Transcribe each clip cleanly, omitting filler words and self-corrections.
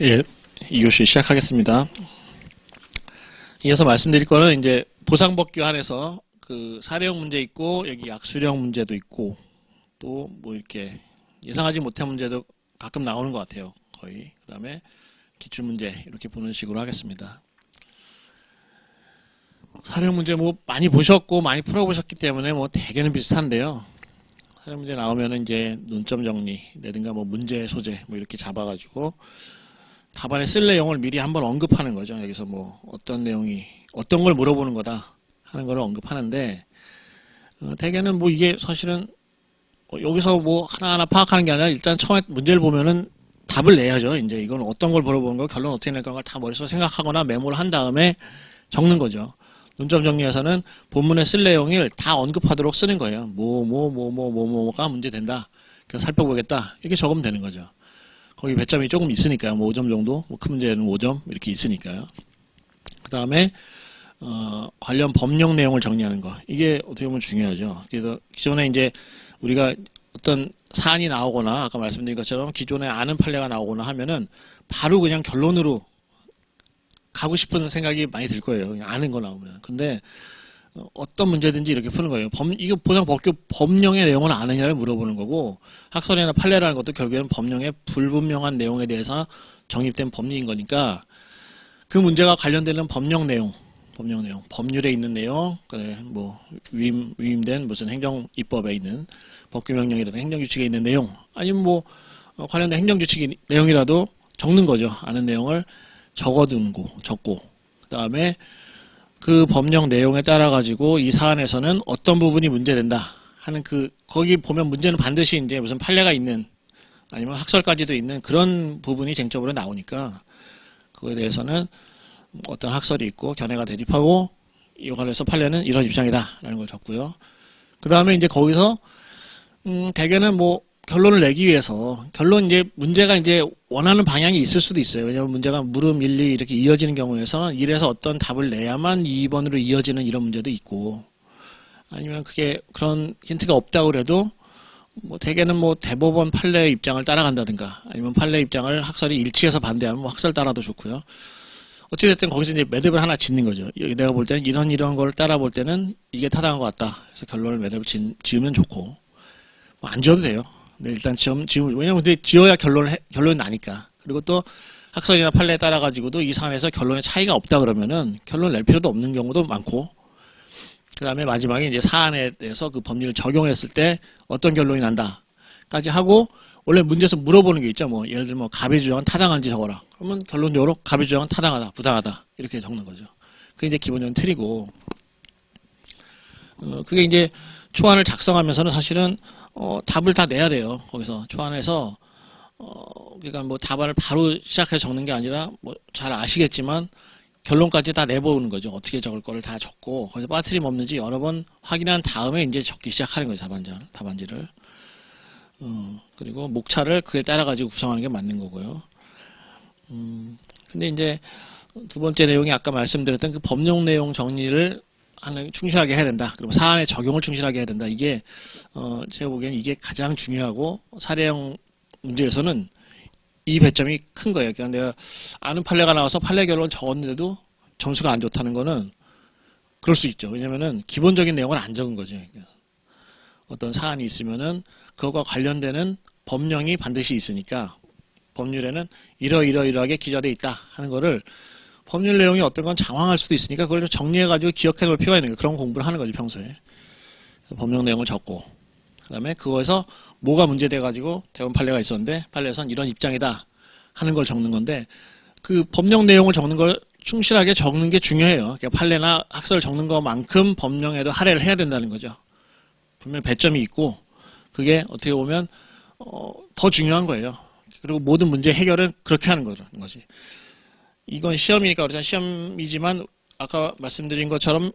예, 2교시 시작하겠습니다. 이어서 말씀드릴 거는 이제 보상법규 안에서 그 사례형 문제 있고 여기 약수령 문제도 있고 또 뭐 이렇게 예상하지 못한 문제도 가끔 나오는 것 같아요. 거의. 그 다음에 기출문제 이렇게 보는 식으로 하겠습니다. 사례형 문제 뭐 많이 보셨고 많이 풀어보셨기 때문에 뭐 대개는 비슷한데요. 사례형 문제 나오면은 이제 논점 정리라든가 뭐 문제 소재 뭐 이렇게 잡아가지고 답안에 쓸 내용을 미리 한번 언급하는 거죠. 여기서 뭐 어떤 내용이 어떤 걸 물어보는 거다 하는 걸 언급하는데 대개는 뭐 이게 사실은 여기서 뭐 하나하나 파악하는 게 아니라 일단 처음에 문제를 보면은 답을 내야죠. 이제 이건 어떤 걸 물어보는 거 결론 어떻게 낼 건가 다 머릿속에 생각하거나 메모를 한 다음에 적는 거죠. 논점 정리에서는 본문에 쓸 내용을 다 언급하도록 쓰는 거예요. 뭐가 문제 된다. 그래서 살펴보겠다. 이렇게 적으면 되는 거죠. 거기 배점이 조금 있으니까요. 뭐 5점 정도, 뭐 큰 문제는 5점 이렇게 있으니까요. 그 다음에 관련 법령 내용을 정리하는 거. 이게 어떻게 보면 중요하죠. 그래서 기존에 이제 우리가 어떤 사안이 나오거나 아까 말씀드린 것처럼 기존에 아는 판례가 나오거나 하면은 바로 그냥 결론으로 가고 싶은 생각이 많이 들 거예요. 그냥 아는 거 나오면. 근데 어떤 문제든지 이렇게 푸는 거예요. 이거 보상법규 법령의 내용을 아느냐를 물어보는 거고 학설이나 판례라는 것도 결국에는 법령의 불분명한 내용에 대해서 정립된 법리인 거니까 그 문제가 관련되는 법령 내용, 법률에 있는 내용, 뭐 위임된 무슨 행정 입법에 있는 법규 명령이라든가 행정규칙에 있는 내용, 아니면 뭐 관련된 행정규칙 내용이라도 적는 거죠. 아는 내용을 적고 그 다음에 그 법령 내용에 따라 가지고 이 사안에서는 어떤 부분이 문제된다 하는 거기 보면 문제는 반드시 이제 무슨 판례가 있는 아니면 학설까지도 있는 그런 부분이 쟁점으로 나오니까 그거에 대해서는 어떤 학설이 있고 견해가 대립하고 이와 관련해서 판례는 이런 입장이다라는 걸 적고요. 그 다음에 이제 거기서 대개는 뭐 결론을 내기 위해서 이제 문제가 이제 원하는 방향이 있을 수도 있어요. 왜냐하면 문제가 물음 1, 2 이렇게 이어지는 경우에서 1에서 어떤 답을 내야만 2번으로 이어지는 이런 문제도 있고 아니면 그런 힌트가 없다고 그래도 뭐 대개는 뭐 대법원 판례의 입장을 따라간다든가 아니면 판례 입장을 학설이 일치해서 반대하면 뭐 학설 따라도 좋고요. 어찌됐든 거기서 이제 매듭을 하나 짓는 거죠. 내가 볼 때는 이런 걸 따라 볼 때는 이게 타당한 것 같다. 그래서 결론을 매듭을 지으면 좋고 뭐 안 지어도 돼요. 네, 일단 지금 왜냐면 근데 지어야 결론이 나니까. 그리고 또 학설이나 판례에 따라 가지고도 이 사안에서 결론에 차이가 없다 그러면은 결론을 낼 필요도 없는 경우도 많고. 그 다음에 마지막에 이제 사안에 대해서 그 법률을 적용했을 때 어떤 결론이 난다까지 하고 원래 문제에서 물어보는 게 있죠. 뭐 예를 들면 갑의 주장은 타당한지 적어라. 그러면 결론적으로 갑의 주장은 타당하다, 부당하다 이렇게 적는 거죠. 그게 이제 기본적인 틀이고. 그게 이제 초안을 작성하면서는 사실은 답을 다 내야 돼요. 거기서 초안에서 그러니까 뭐 답안을 바로 시작해서 적는 게 아니라 뭐 잘 아시겠지만 결론까지 다 내보는 거죠. 어떻게 적을 거를 다 적고 거기서 빠트림 없는지 여러 번 확인한 다음에 이제 적기 시작하는 거죠. 답안지를. 그리고 목차를 그에 따라 가지고 구성하는 게 맞는 거고요. 근데 이제 두 번째 내용이 아까 말씀드렸던 그 법령 내용 정리를 충실하게 해야 된다. 그리고 사안의 적용을 충실하게 해야 된다. 이게 제가 보기에는 이게 가장 중요하고 사례형 문제에서는 이 배점이 큰 거예요. 그러니까 내가 아는 판례가 나와서 판례 결론 적었는데도 점수가 안 좋다는 거는 그럴 수 있죠. 왜냐면은 기본적인 내용을 안 적은 거죠. 그러니까 어떤 사안이 있으면은 그것과 관련되는 법령이 반드시 있으니까 법률에는 이러이러하게 기재되어 있다 하는 거를 법률 내용이 어떤 건 장황할 수도 있으니까 그걸 좀 정리해가지고 기억해 놓을 필요가 있는 거예요. 그런 공부를 하는 거죠, 평소에. 법령 내용을 적고. 그 다음에 그거에서 뭐가 문제돼가지고 대법원 판례가 있었는데 판례에선 이런 입장이다 하는 걸 적는 건데 그 법령 내용을 적는 걸 충실하게 적는 게 중요해요. 그러니까 판례나 학설을 적는 것만큼 법령에도 할애를 해야 된다는 거죠. 분명히 배점이 있고 그게 어떻게 보면 더 중요한 거예요. 그리고 모든 문제 해결은 그렇게 하는 거지. 이건 시험이니까 그렇잖아요. 시험이지만 아까 말씀드린 것처럼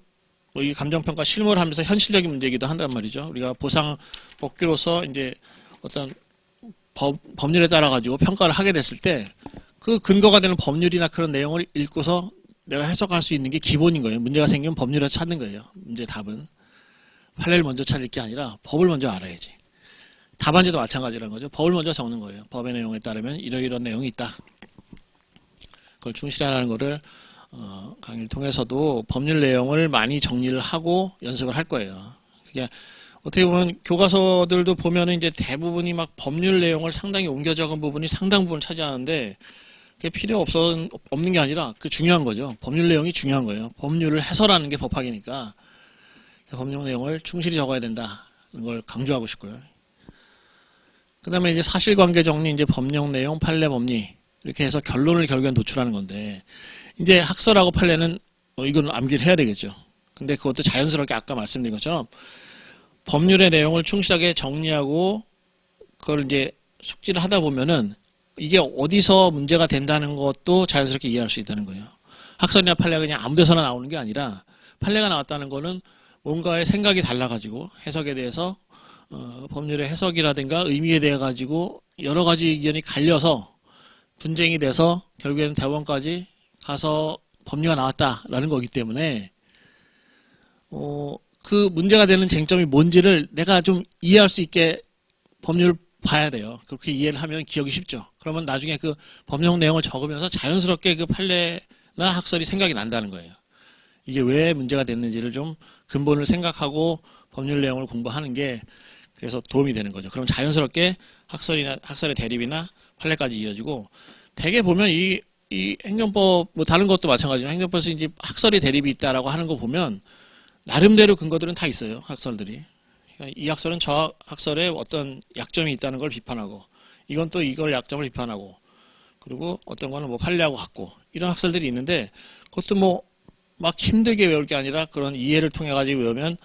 이 감정평가 실무를 하면서 현실적인 문제이기도 한단 말이죠. 우리가 보상법규로서 이제 어떤 법률에 따라 가지고 평가를 하게 됐을 때 그 근거가 되는 법률이나 그런 내용을 읽고서 내가 해석할 수 있는 게 기본인 거예요. 문제가 생기면 법률을 찾는 거예요. 문제 답은. 판례를 먼저 찾을 게 아니라 법을 먼저 알아야지. 답안지도 마찬가지라는 거죠. 법을 먼저 적는 거예요. 법의 내용에 따르면 이러이런 내용이 있다. 그걸 충실하라는 거를 강의를 통해서도 법률 내용을 많이 정리를 하고 연습을 할 거예요. 그게 어떻게 보면 교과서들도 보면은 이제 대부분이 막 법률 내용을 상당히 옮겨 적은 부분이 상당 부분 차지하는데 그게 필요 없는 게 아니라 그 중요한 거죠. 법률 내용이 중요한 거예요. 법률을 해설하는 게 법학이니까 법률 내용을 충실히 적어야 된다는 걸 강조하고 싶고요. 그 다음에 이제 사실관계 정리, 이제 법령 내용, 판례 법리 이렇게 해서 결론을 결국엔 도출하는 건데 이제 학설하고 판례는 이건 암기를 해야 되겠죠. 근데 그것도 자연스럽게 아까 말씀드린 것처럼 법률의 내용을 충실하게 정리하고 그걸 이제 숙지를 하다 보면은 이게 어디서 문제가 된다는 것도 자연스럽게 이해할 수 있다는 거예요. 학설이나 판례가 그냥 아무 데서나 나오는 게 아니라 판례가 나왔다는 거는 뭔가의 생각이 달라가지고 해석에 대해서 법률의 해석이라든가 의미에 대해 가지고 여러 가지 의견이 갈려서 분쟁이 돼서 결국에는 대법원까지 가서 법리가 나왔다라는 거기 때문에 그 문제가 되는 쟁점이 뭔지를 내가 좀 이해할 수 있게 법률을 봐야 돼요. 그렇게 이해를 하면 기억이 쉽죠. 그러면 나중에 그 법령 내용을 적으면서 자연스럽게 그 판례나 학설이 생각이 난다는 거예요. 이게 왜 문제가 됐는지를 좀 근본을 생각하고 법률 내용을 공부하는 게 그래서 도움이 되는 거죠. 그럼 자연스럽게 학설의 대립이나 판례까지 이어지고 대개 보면 이 행정법 뭐 다른 것도 마찬가지로 행정법에서 이제 학설의 대립이 있다라고 하는 거 보면 나름대로 근거들은 다 있어요. 학설들이. 그러니까 이 학설은 저 학설에 어떤 약점이 있다는 걸 비판하고 이건 또 이걸 약점을 비판하고 그리고 어떤 거는 뭐 판례하고 같고 이런 학설들이 있는데 그것도 뭐 막 힘들게 외울 게 아니라 그런 이해를 통해 가지고 외우면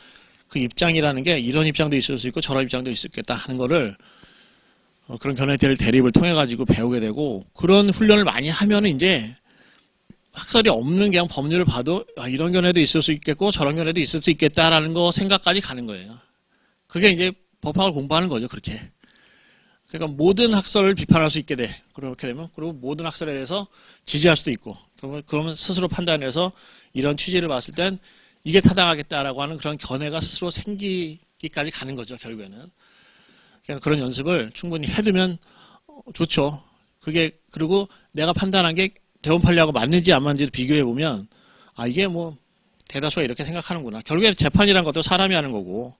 그 입장이라는 게 이런 입장도 있을 수 있고 저런 입장도 있을 수 있겠다 하는 거를 그런 견해될 대립을 통해 가지고 배우게 되고 그런 훈련을 많이 하면은 이제 학설이 없는 그냥 법률을 봐도 이런 견해도 있을 수 있겠고 저런 견해도 있을 수 있겠다라는 거 생각까지 가는 거예요. 그게 이제 법학을 공부하는 거죠. 그렇게. 그러니까 모든 학설을 비판할 수 있게 돼. 그렇게 되면 그리고 모든 학설에 대해서 지지할 수도 있고 그러면 스스로 판단해서 이런 취지를 봤을 땐 이게 타당하겠다라고 하는 그런 견해가 스스로 생기기까지 가는 거죠. 결국에는. 그러니까 그런 연습을 충분히 해두면 좋죠. 그게 그리고 내가 판단한 게 대법원 판례하고 맞는지 안 맞는지를 비교해 보면 이게 뭐 대다수가 이렇게 생각하는구나. 결국에 재판이란 것도 사람이 하는 거고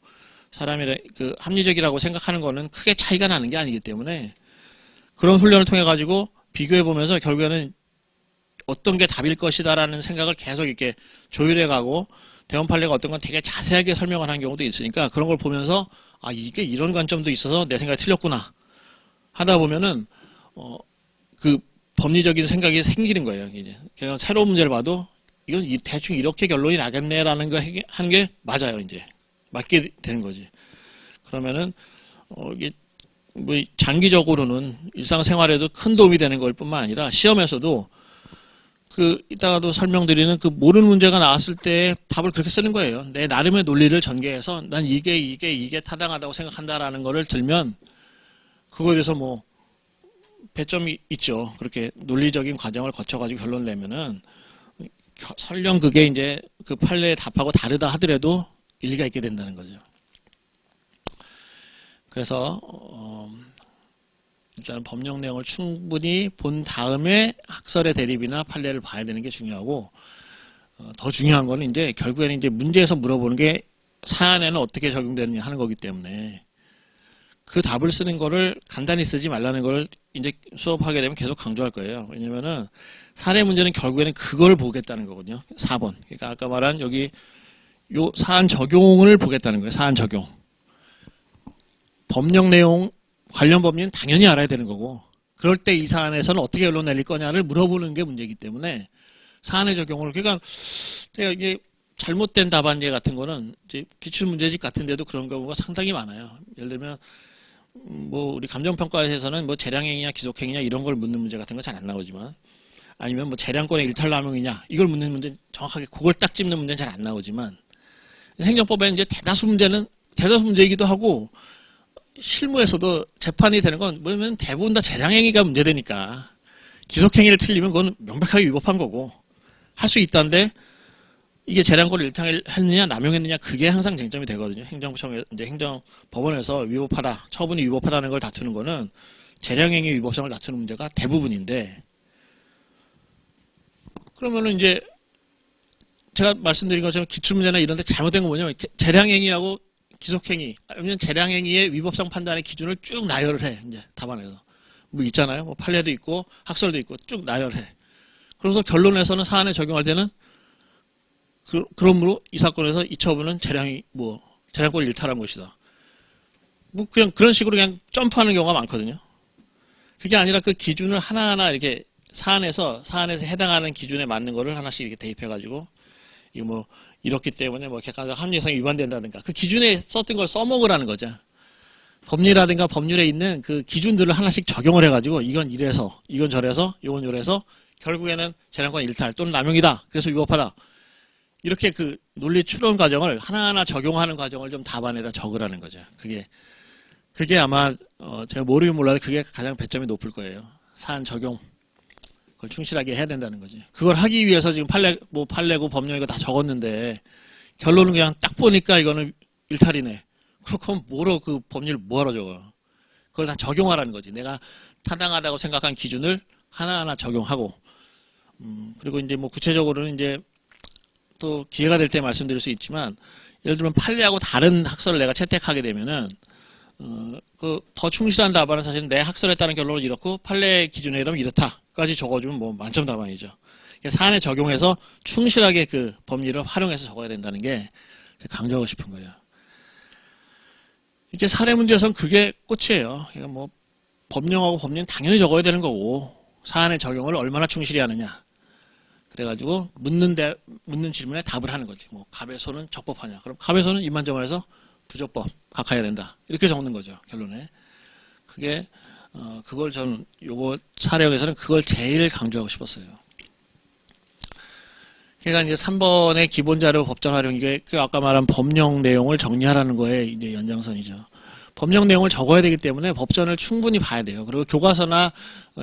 사람이 그 합리적이라고 생각하는 거는 크게 차이가 나는 게 아니기 때문에 그런 훈련을 통해 가지고 비교해 보면서 결국에는 어떤 게 답일 것이다라는 생각을 계속 이렇게 조율해 가고 대법원 판례가 어떤 건 되게 자세하게 설명을 한 경우도 있으니까 그런 걸 보면서 이게 이런 관점도 있어서 내 생각이 틀렸구나 하다 보면은 그 법리적인 생각이 생기는 거예요. 이제 그냥 새로운 문제를 봐도 이건 대충 이렇게 결론이 나겠네라는 거 하는 게 맞아요. 이제 맞게 되는 거지. 그러면은 이게 뭐 장기적으로는 일상생활에도 큰 도움이 되는 걸 뿐만 아니라 시험에서도 이따가도 설명드리는 그 모르는 문제가 나왔을 때 답을 그렇게 쓰는 거예요. 내 나름의 논리를 전개해서 난 이게 타당하다고 생각한다라는 거를 들면 그거에 대해서 뭐 배점이 있죠. 그렇게 논리적인 과정을 거쳐가지고 결론 내면은 설령 그게 이제 그 판례의 답하고 다르다 하더라도 일리가 있게 된다는 거죠. 그래서 일단 법령 내용을 충분히 본 다음에 학설의 대립이나 판례를 봐야 되는 게 중요하고 더 중요한 거는 이제 결국에는 이제 문제에서 물어보는 게 사안에는 어떻게 적용되느냐 하는 거기 때문에 그 답을 쓰는 거를 간단히 쓰지 말라는 걸 이제 수업하게 되면 계속 강조할 거예요. 왜냐면은 사례 문제는 결국에는 그걸 보겠다는 거거든요. 4번. 그러니까 아까 말한 여기 요 사안 적용을 보겠다는 거예요. 사안 적용. 법령 내용 관련 법리는 당연히 알아야 되는 거고 그럴 때 이 사안에서는 어떻게 결론 내릴 거냐를 물어보는 게 문제이기 때문에 사안의 적용을 그러니까 제가 이게 잘못된 답안제 같은 거는 이제 기출문제집 같은 데도 그런 경우가 상당히 많아요. 예를 들면 뭐 우리 감정평가에서는 뭐 재량행위냐 기속행위냐 이런 걸 묻는 문제 같은 거 잘 안 나오지만 아니면 뭐 재량권의 일탈남용이냐 이걸 묻는 문제 정확하게 그걸 딱 짚는 문제는 잘 안 나오지만 행정법에는 이제 대다수 문제이기도 하고 실무에서도 재판이 되는 건 뭐냐면 대부분 다 재량행위가 문제되니까 기속행위를 틀리면 그건 명백하게 위법한 거고 할 수 있다는데 이게 재량권을 일탈했느냐 남용했느냐 그게 항상 쟁점이 되거든요. 이제 행정법원에서 위법하다 처분이 위법하다는 걸 다투는 거는 재량행위 위법성을 다투는 문제가 대부분인데 그러면은 이제 제가 말씀드린 것처럼 기출문제나 이런 데 잘못된 건 뭐냐면 재량행위하고 기속행위 아니면 재량행위의 위법성 판단의 기준을 쭉 나열을 해. 이제 답안에서. 뭐 있잖아요. 뭐 판례도 있고 학설도 있고 쭉 나열해. 그래서 결론에서는 사안에 적용할 때는 그러므로 이 사건에서 이 처분은 재량권 일탈한 것이다. 뭐 그냥 그런 식으로 그냥 점프하는 경우가 많거든요. 그게 아니라 그 기준을 하나하나 이렇게 사안에서 해당하는 기준에 맞는 거를 하나씩 이렇게 대입해가지고 이거 뭐 이렇기 때문에 뭐 객관적 합리성이 위반된다든가 그 기준에 썼던 걸 써먹으라는 거죠. 법리라든가 법률에 있는 그 기준들을 하나씩 적용을 해가지고 이건 이래서 이건 저래서 이건 요래서 결국에는 재량권 일탈 또는 남용이다. 그래서 위법하다. 이렇게 그 논리 추론 과정을 하나하나 적용하는 과정을 좀 답안에다 적으라는 거죠. 그게 아마 제가 모르긴 몰라도 그게 가장 배점이 높을 거예요. 사안 적용 그걸 충실하게 해야 된다는 거지. 그걸 하기 위해서 지금 판례고 법령 이거 다 적었는데 결론은 그냥 딱 보니까 이거는 일탈이네. 그럼 뭐로 그 법률 뭐하러 적어? 그걸 다 적용하라는 거지. 내가 타당하다고 생각한 기준을 하나하나 적용하고 그리고 이제 뭐 구체적으로는 이제 또 기회가 될 때 말씀드릴 수 있지만 예를 들면 판례하고 다른 학설을 내가 채택하게 되면은 더 충실한 답안은 사실 내 학설에 따른 결론은 이렇고 판례 기준에 이러면 이렇다까지 적어주면 뭐 만점 답안이죠. 사안에 적용해서 충실하게 그 법리를 활용해서 적어야 된다는 게 강조하고 싶은 거예요. 이제 사례 문제에서는 그게 꽃이에요. 그러니까 뭐 법령하고 법령 당연히 적어야 되는 거고 사안의 적용을 얼마나 충실히 하느냐. 그래가지고 묻는 질문에 답을 하는 거지. 뭐 갑의 소는 적법하냐. 그럼 갑의 소는 이만저만해서 부적법, 각하해야 된다. 이렇게 적는 거죠. 결론에. 그걸 저는 요거 사례에서는 그걸 제일 강조하고 싶었어요. 그러니까 이제 3번의 기본자료 법정 활용 이게 아까 말한 법령 내용을 정리하라는 거에 이제 연장선이죠. 법령 내용을 적어야 되기 때문에 법전을 충분히 봐야 돼요. 그리고 교과서나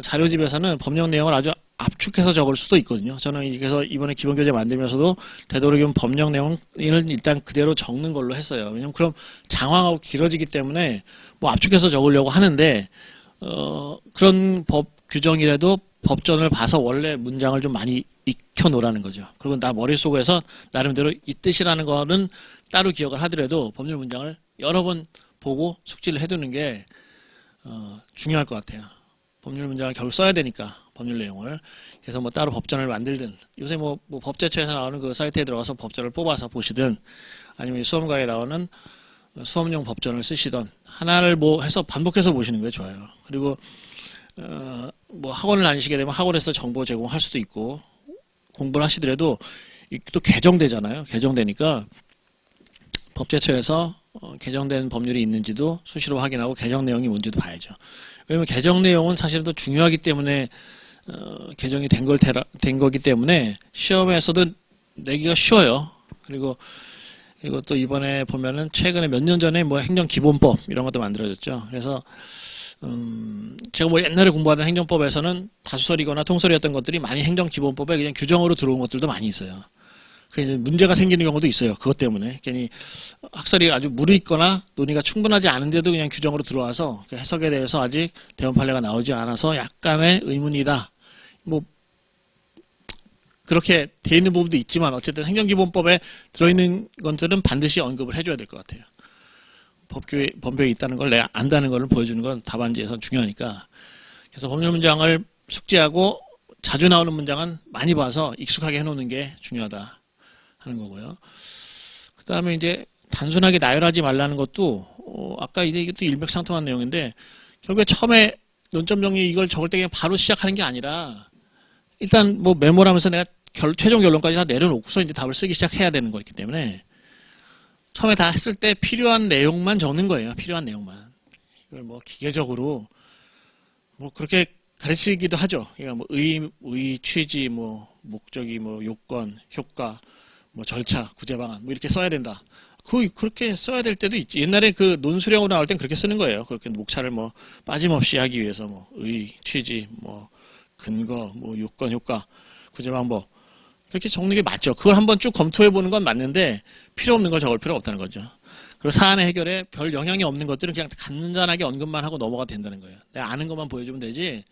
자료집에서는 법령 내용을 아주 압축해서 적을 수도 있거든요. 저는 그래서 이번에 기본교재 만들면서도 되도록이면 법령 내용을 일단 그대로 적는 걸로 했어요. 왜냐면 그럼 장황하고 길어지기 때문에 뭐 압축해서 적으려고 하는데 그런 법 규정이라도 법전을 봐서 원래 문장을 좀 많이 익혀 놓으라는 거죠. 그리고 나 머릿속에서 나름대로 이 뜻이라는 거는 따로 기억을 하더라도 법률 문장을 여러 번 보고 숙지를 해두는 게 중요할 것 같아요. 법률 문장을 결국 써야 되니까 법률 내용을. 그래서 뭐 따로 법전을 만들든 요새 뭐 법제처에서 나오는 그 사이트에 들어가서 법전을 뽑아서 보시든 아니면 수험가에 나오는 수험용 법전을 쓰시던 하나를 뭐 해서 반복해서 보시는 게 좋아요. 그리고 뭐 학원을 다니시게 되면 학원에서 정보 제공할 수도 있고 공부를 하시더라도 또 개정되잖아요. 개정되니까 법제처에서 개정된 법률이 있는지도 수시로 확인하고 개정 내용이 뭔지도 봐야죠. 왜냐면 개정 내용은 사실은 더 중요하기 때문에 개정이 된 거기 때문에 시험에서도 내기가 쉬워요. 그리고 또 이번에 보면은 최근에 몇 년 전에 뭐 행정기본법 이런 것도 만들어졌죠. 그래서 제가 뭐 옛날에 공부하던 행정법에서는 다수설이거나 통설이었던 것들이 많이 행정기본법에 그냥 규정으로 들어온 것들도 많이 있어요. 문제가 생기는 경우도 있어요. 그것 때문에 괜히 학설이 아주 무르익거나 논의가 충분하지 않은데도 그냥 규정으로 들어와서 해석에 대해서 아직 대원 판례가 나오지 않아서 약간의 의문이다. 뭐 그렇게 돼 있는 부분도 있지만 어쨌든 행정기본법에 들어있는 것들은 반드시 언급을 해줘야 될 것 같아요. 법규에 있다는 걸 내가 안다는 걸 보여주는 건 답안지에서 중요하니까. 그래서 법률 문장을 숙지하고 자주 나오는 문장은 많이 봐서 익숙하게 해놓는 게 중요하다 하는 거고요. 그 다음에 이제 단순하게 나열하지 말라는 것도 아까 이것도 일맥상통한 내용인데 결국에 처음에 논점 정리 이걸 적을 때 그냥 바로 시작하는 게 아니라 일단 뭐 메모를 하면서 내가 최종 결론까지 다 내려놓고서 이제 답을 쓰기 시작해야 되는 거기 때문에 처음에 다 했을 때 필요한 내용만 적는 거예요. 필요한 내용만. 이걸 뭐 기계적으로 뭐 그렇게 가르치기도 하죠. 그러니까 뭐 의, 취지, 뭐 목적이, 뭐 요건, 효과, 뭐 절차, 구제 방안 뭐 이렇게 써야 된다. 그렇게 써야 될 때도 있지. 옛날에 그 논수령으로 나올 땐 그렇게 쓰는 거예요. 그렇게 목차를 뭐 빠짐없이 하기 위해서 뭐 의, 취지, 뭐 근거, 뭐 요건, 효과, 구제 방법 그렇게 적는 게 맞죠. 그걸 한번 쭉 검토해 보는 건 맞는데 필요 없는 걸 적을 필요가 없다는 거죠. 그리고 사안의 해결에 별 영향이 없는 것들은 그냥 간단하게 언급만 하고 넘어가도 된다는 거예요. 내가 아는 것만 보여주면 되지.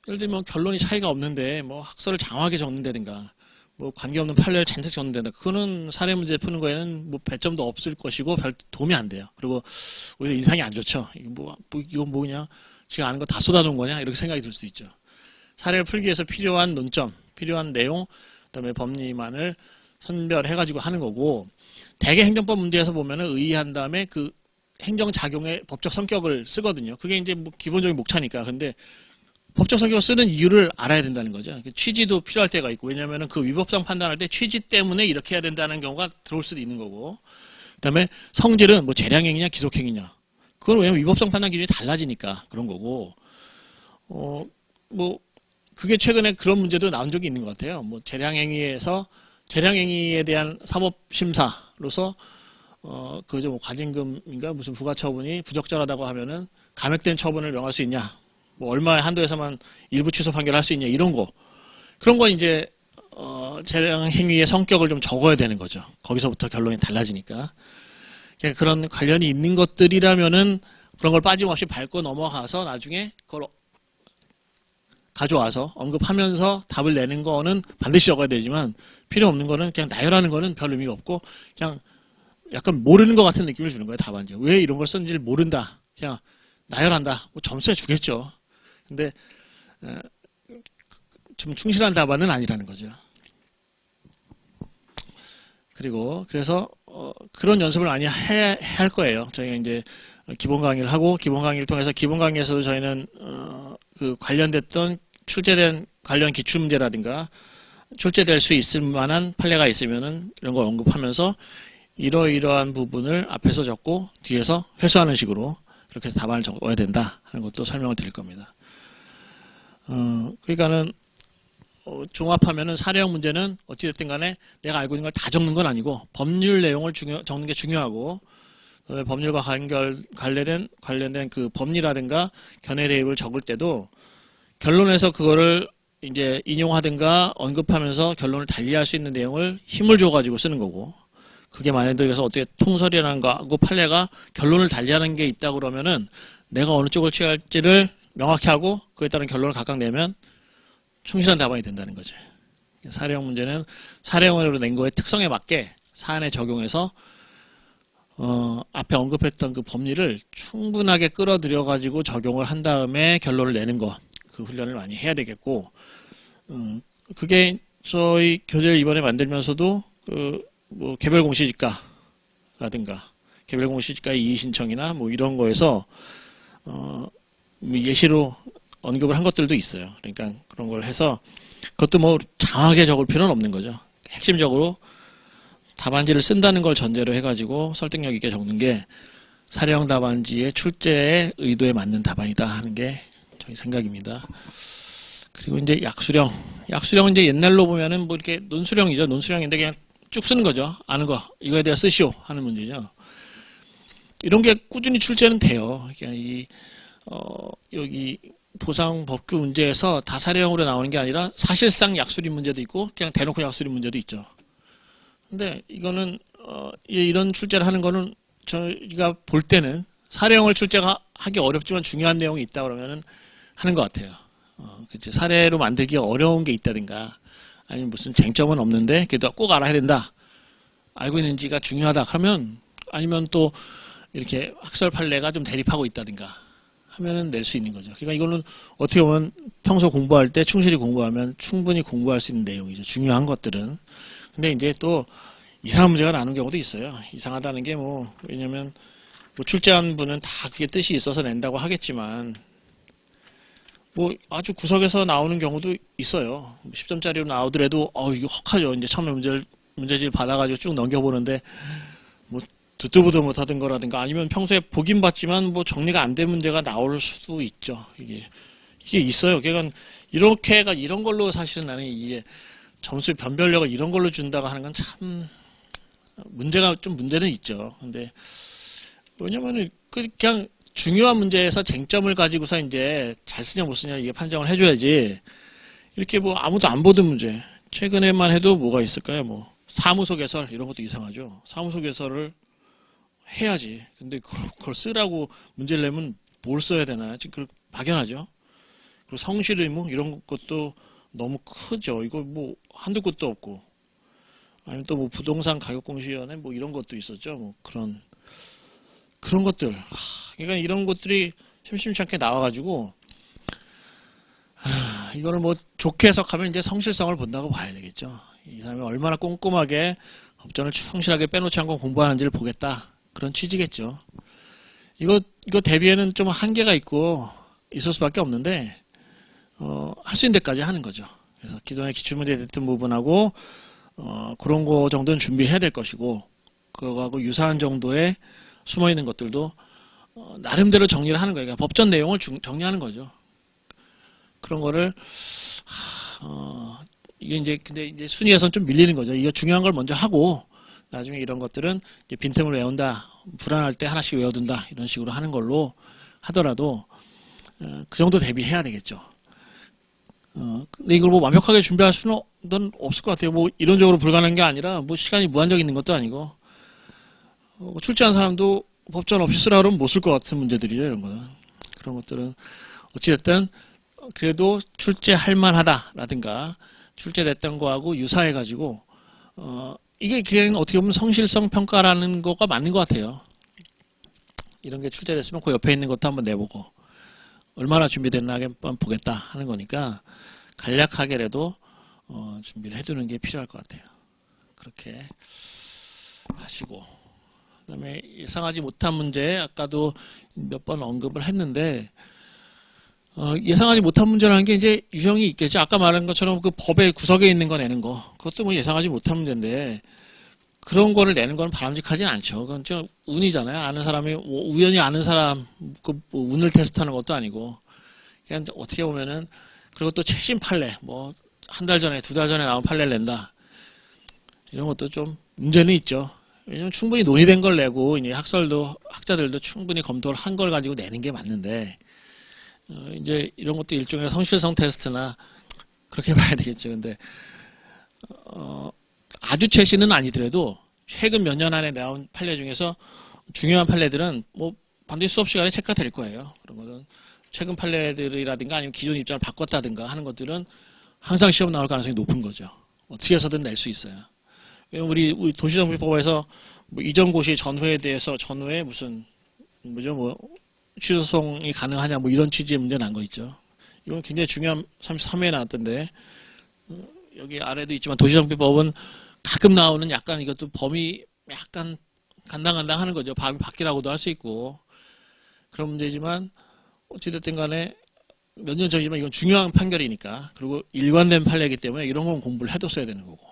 예를 들면 결론이 차이가 없는데 뭐 학설을 장황하게 적는다든가 뭐 관계없는 판례를 잔뜩 적는다. 그거는 사례 문제 푸는 거에는 뭐 배점도 없을 것이고 별 도움이 안 돼요. 그리고 오히려 인상이 안 좋죠. 이건 뭐냐? 지가 아는 거 다 쏟아놓은 거냐? 이렇게 생각이 들 수 있죠. 사례를 풀기 위해서 필요한 논점, 필요한 내용, 그다음에 법리만을 선별해가지고 하는 거고, 대개 행정법 문제에서 보면은 의의한 다음에 그 행정 작용의 법적 성격을 쓰거든요. 그게 이제 뭐 기본적인 목차니까. 근데 법적 성격을 쓰는 이유를 알아야 된다는 거죠. 취지도 필요할 때가 있고, 왜냐하면 그 위법성 판단할 때 취지 때문에 이렇게 해야 된다는 경우가 들어올 수도 있는 거고, 그다음에 성질은 뭐 재량행위냐 기속행위냐, 그건 왜냐면 위법성 판단 기준이 달라지니까 그런 거고, 뭐 그게 최근에 그런 문제도 나온 적이 있는 것 같아요. 뭐 재량행위에 대한 사법심사로서 그저 뭐 과징금인가 무슨 부가처분이 부적절하다고 하면은 감액된 처분을 명할 수 있냐, 뭐 얼마의 한도에서만 일부 취소 판결할 수 있냐, 이런 거. 그런 거 이제 재량행위의 성격을 좀 적어야 되는 거죠. 거기서부터 결론이 달라지니까. 그러니까 그런 관련이 있는 것들이라면은 그런 걸 빠짐없이 밟고 넘어가서 나중에 그걸 가져와서 언급하면서 답을 내는 거는 반드시 적어야 되지만, 필요 없는 거는 그냥 나열하는 거는 별 의미가 없고, 그냥 약간 모르는 것 같은 느낌을 주는 거예요. 답안지. 왜 이런 걸 썼는지를 모른다. 그냥 나열한다. 뭐 점수에 주겠죠. 근데 좀 충실한 답안은 아니라는 거죠. 그리고 그래서 그런 연습을 많이 해야 할 거예요. 저희가 이제 기본 강의를 하고, 기본 강의를 통해서 기본 강의에서도 저희는 그 관련됐던 출제된 관련 기출문제라든가 출제될 수 있을 만한 판례가 있으면은 이런 걸 언급하면서 이러이러한 부분을 앞에서 적고 뒤에서 회수하는 식으로 그렇게 해서 답안을 적어야 된다 하는 것도 설명을 드릴 겁니다. 그러니까는 종합하면은 사례형 문제는 어찌됐든 간에 내가 알고 있는 걸 다 적는 건 아니고 법률 내용을 적는 게 중요하고, 법률과 관련된 그 법리라든가 견해 대입을 적을 때도 결론에서 그거를 이제 인용하든가 언급하면서 결론을 달리할 수 있는 내용을 힘을 줘가지고 쓰는 거고, 그게 만약에 들어서 어떻게 통설이라는 거하고 판례가 결론을 달리하는 게 있다 그러면은 내가 어느 쪽을 취할지를 명확히 하고 그에 따른 결론을 각각 내면 충실한 답안이 된다는 거죠. 사례형 문제는 사례형으로 낸 거의 특성에 맞게 사안에 적용해서 앞에 언급했던 그 법리를 충분하게 끌어들여 가지고 적용을 한 다음에 결론을 내는 거, 그 훈련을 많이 해야 되겠고, 그게 저희 교재를 이번에 만들면서도 뭐 개별 공시지가라든가 개별 공시지가의 이의 신청이나 뭐 이런 거에서 예시로 언급을 한 것들도 있어요. 그러니까 그런 걸 해서 그것도 뭐 장하게 적을 필요는 없는 거죠. 핵심적으로 답안지를 쓴다는 걸 전제로 해가지고 설득력 있게 적는 게 사례형 답안지의 출제의 의도에 맞는 답안이다 하는 게 저희 생각입니다. 그리고 이제 약수령은 이제 옛날로 보면은 뭐 이렇게 논수령이죠. 논수령인데 그냥 쭉 쓰는 거죠. 아는 거 이거에 대해 쓰시오 하는 문제죠. 이런 게 꾸준히 출제는 돼요. 그러니까 여기 보상법규 문제에서 다 사례형으로 나오는 게 아니라 사실상 약수리 문제도 있고 그냥 대놓고 약수리 문제도 있죠. 근데 이거는 이런 출제를 하는 거는 저희가 볼 때는 사례형을 출제하기 어렵지만 중요한 내용이 있다 그러면은 하는 것 같아요. 그치? 사례로 만들기 어려운 게 있다든가 아니면 무슨 쟁점은 없는데 그래도 꼭 알아야 된다. 알고 있는지가 중요하다. 그러면 아니면 또 이렇게 학설 판례가 좀 대립하고 있다든가 하면은 낼 수 있는 거죠. 그러니까 이거는 어떻게 보면 평소 공부할 때 충실히 공부하면 충분히 공부할 수 있는 내용이죠. 중요한 것들은. 근데 이제 또 이상한 문제가 나오는 경우도 있어요. 이상하다는 게 왜냐면 출제한 분은 다 그게 뜻이 있어서 낸다고 하겠지만 아주 구석에서 나오는 경우도 있어요. 10점짜리로 나오더라도 이거 헉하죠. 이제 처음에 문제지를 받아가지고 쭉 넘겨보는데 듣도 보도 못하던 거라든가 아니면 평소에 보긴 봤지만 정리가 안 된 문제가 나올 수도 있죠. 이게 있어요. 그러니까 이런 걸로 사실은 나는 이게 점수 변별력을 이런 걸로 준다고 하는 건 참 문제는 있죠. 근데 왜냐면은 그냥 중요한 문제에서 쟁점을 가지고서 이제 잘 쓰냐 못 쓰냐 이게 판정을 해줘야지. 이렇게 아무도 안 보던 문제. 최근에만 해도 뭐가 있을까요? 사무소 개설 이런 것도 이상하죠. 사무소 개설을 해야지. 근데 그걸 쓰라고 문제를 내면 뭘 써야 되나? 지금 막연하죠. 그리고 성실 의무 이런 것도 너무 크죠. 이거 뭐 한두 곳도 없고. 아니면 또 뭐 부동산 가격공시위원회 뭐 이런 것도 있었죠. 뭐 그런 것들. 그러니까 이런 것들이 심심치 않게 나와가지고 이거를 뭐 좋게 해석하면 이제 성실성을 본다고 봐야 되겠죠. 이 사람이 얼마나 꼼꼼하게 법전을 충실하게 빼놓지 않고 공부하는지를 보겠다. 그런 취지겠죠. 이거 대비에는 좀 한계가 있고 있을 수밖에 없는데 할 수 있는 데까지 하는 거죠. 그래서 기존의 기출문제 됐던 부분하고 그런 거 정도는 준비해야 될 것이고 그거하고 유사한 정도의 숨어있는 것들도 나름대로 정리를 하는 거예요. 그러니까 법전 내용을 정리하는 거죠. 그런 거를 이게 이제 근데 이제 순위에서는 좀 밀리는 거죠. 이거 중요한 걸 먼저 하고 나중에 이런 것들은 이제 빈틈을 외운다, 불안할 때 하나씩 외워둔다 이런 식으로 하는 걸로 하더라도 그 정도 대비해야 되겠죠. 근데 이걸 뭐 완벽하게 준비할 수는 없을 것 같아요. 뭐 이론적으로 불가능한 게 아니라 뭐 시간이 무한정 있는 것도 아니고 출제한 사람도 법전 없이 쓰라 그러면 못 쓸 것 같은 문제들이죠. 이런 거는. 그런 것들은 어찌됐든 그래도 출제할 만하다라든가 출제됐던 거하고 유사해가지고 이게 그냥 어떻게 보면 성실성 평가라는 거가 맞는 것 같아요. 이런 게 출제됐으면 그 옆에 있는 것도 한번 내보고 얼마나 준비됐나 한번 보겠다 하는 거니까 간략하게라도 준비를 해두는 게 필요할 것 같아요. 그렇게 하시고 그 다음에 예상하지 못한 문제 아까도 몇 번 언급을 했는데 예상하지 못한 문제라는 게 이제 유형이 있겠죠. 아까 말한 것처럼 그 법의 구석에 있는 거 내는 거 그것도 뭐 예상하지 못한 문제인데 그런 거를 내는 건 바람직하진 않죠. 그건 좀 운이잖아요. 아는 사람이 우연히 아는 사람 그 운을 테스트하는 것도 아니고 그냥 어떻게 보면은 그리고 또 최신 판례 뭐 한 달 전에 두 달 전에 나온 판례를 낸다 이런 것도 좀 문제는 있죠. 왜냐면 충분히 논의된 걸 내고 이제 학자들도 충분히 검토를 한 걸 가지고 내는 게 맞는데 이제 이런 것도 일종의 성실성 테스트나 그렇게 봐야 되겠죠. 근데 아주 최신은 아니더라도 최근 몇 년 안에 나온 판례 중에서 중요한 판례들은 뭐 반드시 수업 시간에 체크가 될 거예요. 그런 거는 최근 판례들이라든가 아니면 기존 입장을 바꿨다든가 하는 것들은 항상 시험 나올 가능성이 높은 거죠. 어떻게 해서든 낼 수 있어요. 왜냐면 우리 도시정비법에서 뭐 이전 고시 전후에 대해서 전후에 무슨 뭐 취소송이 가능하냐 뭐 이런 취지의 문제 난 거 있죠. 이건 굉장히 중요한 33회에 나왔던데 여기 아래도 있지만 도시정비법은 가끔 나오는 약간 이것도 범위 약간 간당간당 하는 거죠. 법이 바뀌라고도 할 수 있고 그런 문제지만 어찌됐든 간에 몇 년 전이지만 이건 중요한 판결이니까 그리고 일관된 판례이기 때문에 이런 건 공부를 해뒀어야 되는 거고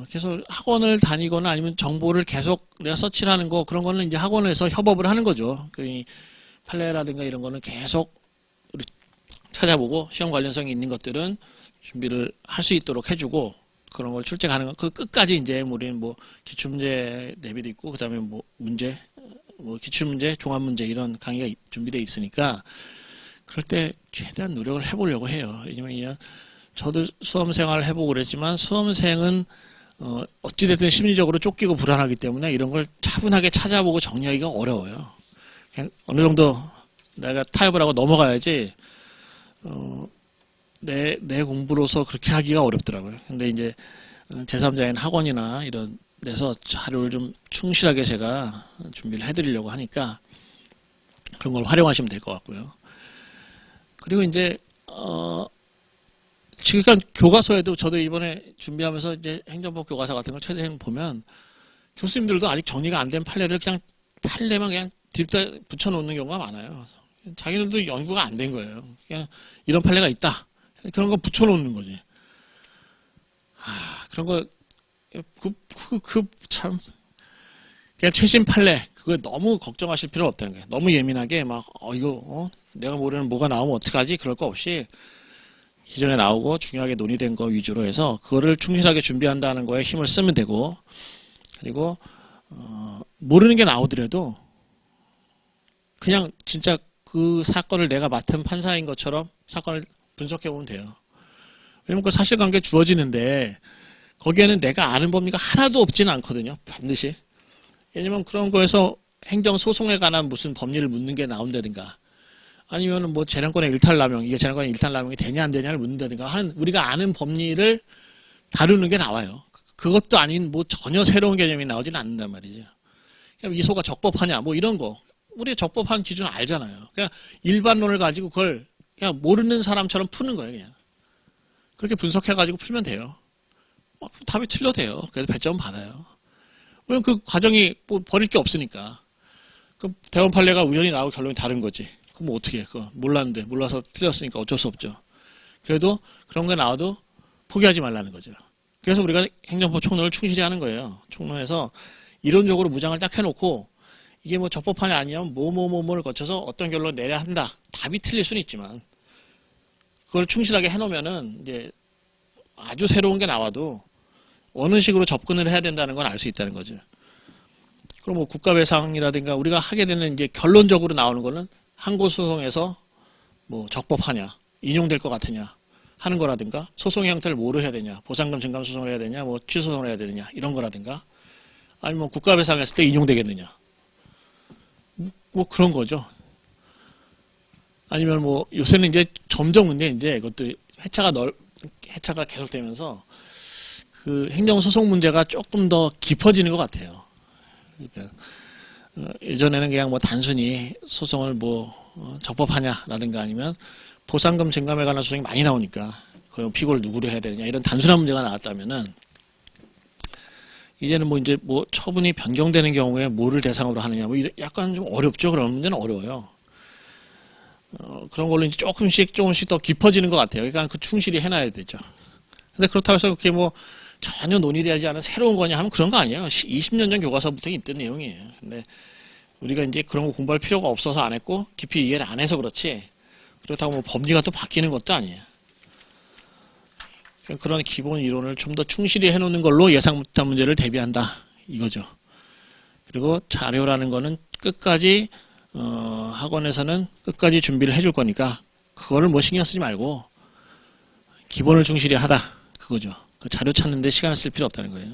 그래서 학원을 다니거나 아니면 정보를 계속 내가 서치를 하는 거 그런 거는 이제 학원에서 협업을 하는 거죠. 그 판례라든가 이런 거는 계속 찾아보고 시험 관련성이 있는 것들은 준비를 할 수 있도록 해주고 그런 걸 출제 가능한 그 끝까지 이제 우리는 뭐 기출문제 대비도 있고 그다음에 뭐 문제 뭐 기출문제 종합문제 이런 강의가 준비되어 있으니까 그럴 때 최대한 노력을 해보려고 해요. 왜냐면 저도 수험생활을 해보고 그랬지만 수험생은 어찌됐든 심리적으로 쫓기고 불안하기 때문에 이런 걸 차분하게 찾아보고 정리하기가 어려워요. 그냥 어느 정도 내가 타협을 하고 넘어가야지 내 공부로서 그렇게 하기가 어렵더라고요. 근데 이제 제3자인 학원이나 이런 데서 자료를 좀 충실하게 제가 준비를 해드리려고 하니까 그런 걸 활용하시면 될 것 같고요. 그리고 이제 지금 교과서에도 저도 이번에 준비하면서 이제 행정법 교과서 같은 걸 최대한 보면 교수님들도 아직 정리가 안 된 판례들 그냥 판례만 그냥 뒷다 붙여놓는 경우가 많아요. 자기들도 연구가 안 된 거예요. 그냥 이런 판례가 있다. 그런 거 붙여놓는 거지. 그런 거 참 그냥 최신 판례 그거 너무 걱정하실 필요 없다는 거예요. 너무 예민하게 막 이거 내가 모르는 뭐가 나오면 어떡하지 그럴 거 없이 기존에 나오고 중요하게 논의된 거 위주로 해서 그거를 충실하게 준비한다는 거에 힘을 쓰면 되고 그리고 모르는 게 나오더라도 그냥 진짜 그 사건을 내가 맡은 판사인 것처럼 사건을 분석해 보면 돼요. 왜냐면 그 사실관계 주어지는데 거기에는 내가 아는 법리가 하나도 없지는 않거든요. 반드시. 왜냐면 그런 거에서 행정소송에 관한 무슨 법리를 묻는 게 나온다든가 아니면은 뭐 재량권의 일탈남용, 이게 재량권의 일탈남용이 되냐 안 되냐를 묻는다든가 하는 우리가 아는 법리를 다루는 게 나와요. 그것도 아닌 뭐 전혀 새로운 개념이 나오지는 않는단 말이죠. 이 소가 적법하냐 뭐 이런 거 우리 적법한 기준 알잖아요. 그냥 일반론을 가지고 그걸 그냥 모르는 사람처럼 푸는 거예요. 그냥 그렇게 분석해가지고 풀면 돼요. 답이 틀려도 돼요. 그래서 배점 받아요. 왜냐면 그 과정이 뭐 버릴 게 없으니까. 그럼 대원 판례가 우연히 나오고 결론이 다른 거지. 그럼 뭐 어떻게 해? 그거 몰랐는데 몰라서 틀렸으니까 어쩔 수 없죠. 그래도 그런 게 나와도 포기하지 말라는 거죠. 그래서 우리가 행정법 총론을 충실히 하는 거예요. 총론에서 이론적으로 무장을 딱 해놓고 이게 뭐 적법하냐 아니면 뭐를 거쳐서 어떤 결론을 내려야 한다. 답이 틀릴 수는 있지만 그걸 충실하게 해놓으면은 이제 아주 새로운 게 나와도 어느 식으로 접근을 해야 된다는 걸 알 수 있다는 거죠. 그럼 뭐 국가배상이라든가 우리가 하게 되는 이제 결론적으로 나오는 거는 항고소송에서 뭐 적법하냐, 인용될 것 같으냐 하는 거라든가 소송의 형태를 뭐로 해야 되냐, 보상금 증감 소송을 해야 되냐, 뭐 취소소송을 해야 되느냐 이런 거라든가 아니면 국가배상했을 때 인용되겠느냐 뭐 그런 거죠. 아니면 뭐 요새는 이제 점점 근데 이제 이것도 해차가 계속되면서 그 행정소송 문제가 조금 더 깊어지는 것 같아요. 그러니까 예전에는 그냥 뭐 단순히 소송을 뭐 적법하냐라든가 아니면 보상금 증감에 관한 소송이 많이 나오니까 그 피고를 누구로 해야 되느냐 이런 단순한 문제가 나왔다면은 이제는 뭐 이제 뭐 처분이 변경되는 경우에 뭐를 대상으로 하느냐 뭐 약간 좀 어렵죠. 그런 문제는 어려워요. 그런 걸로 이제 조금씩 더 깊어지는 것 같아요. 그러니까 그 충실히 해놔야 되죠. 근데 그렇다고 해서 그게 뭐 전혀 논의되지 않은 새로운 거냐 하면 그런 거 아니에요. 20년 전 교과서부터 있던 내용이에요. 근데 우리가 이제 그런 거 공부할 필요가 없어서 안 했고 깊이 이해를 안 해서 그렇지 그렇다고 뭐 법리가 또 바뀌는 것도 아니에요. 그런 기본 이론을 좀 더 충실히 해놓는 걸로 예상 못한 문제를 대비한다 이거죠. 그리고 자료라는 거는 끝까지 학원에서는 끝까지 준비를 해줄 거니까 그거를 뭐 신경 쓰지 말고 기본을 충실히 하라 그거죠. 그 자료 찾는데 시간을 쓸 필요 없다는 거예요.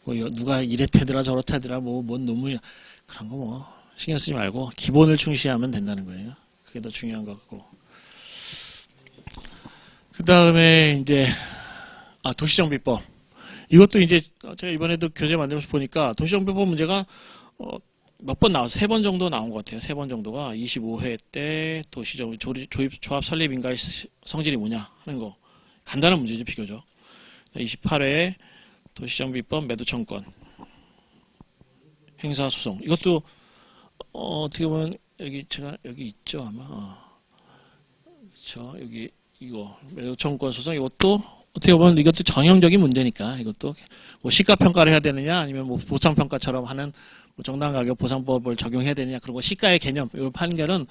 뭐 누가 이랬대더라 저렇대더라 뭔 논문이야 그런 거 뭐 신경 쓰지 말고 기본을 충실히 하면 된다는 거예요. 그게 더 중요한 것 같고. 그 다음에 이제 도시정비법. 이것도 이제 제가 이번에도 교재 만들면서 보니까 도시정비법 문제가 몇 번 나와서 3번 정도 나온 것 같아요. 3번 정도가 25회 때 도시정비 조합 설립 인가의 성질이 뭐냐 하는 거 간단한 문제죠 비교적. 28회 도시정비법 매도청권 행사소송 이것도 어떻게 보면 여기 있죠 아마 그렇죠 여기 이거 매도청권 소송 이것도 어떻게 보면 이것도 정형적인 문제니까 이것도 뭐 시가평가를 해야 되느냐 아니면 뭐 보상평가처럼 하는 뭐 정당 가격 보상법을 적용해야 되느냐 그리고 시가의 개념 이런 판결은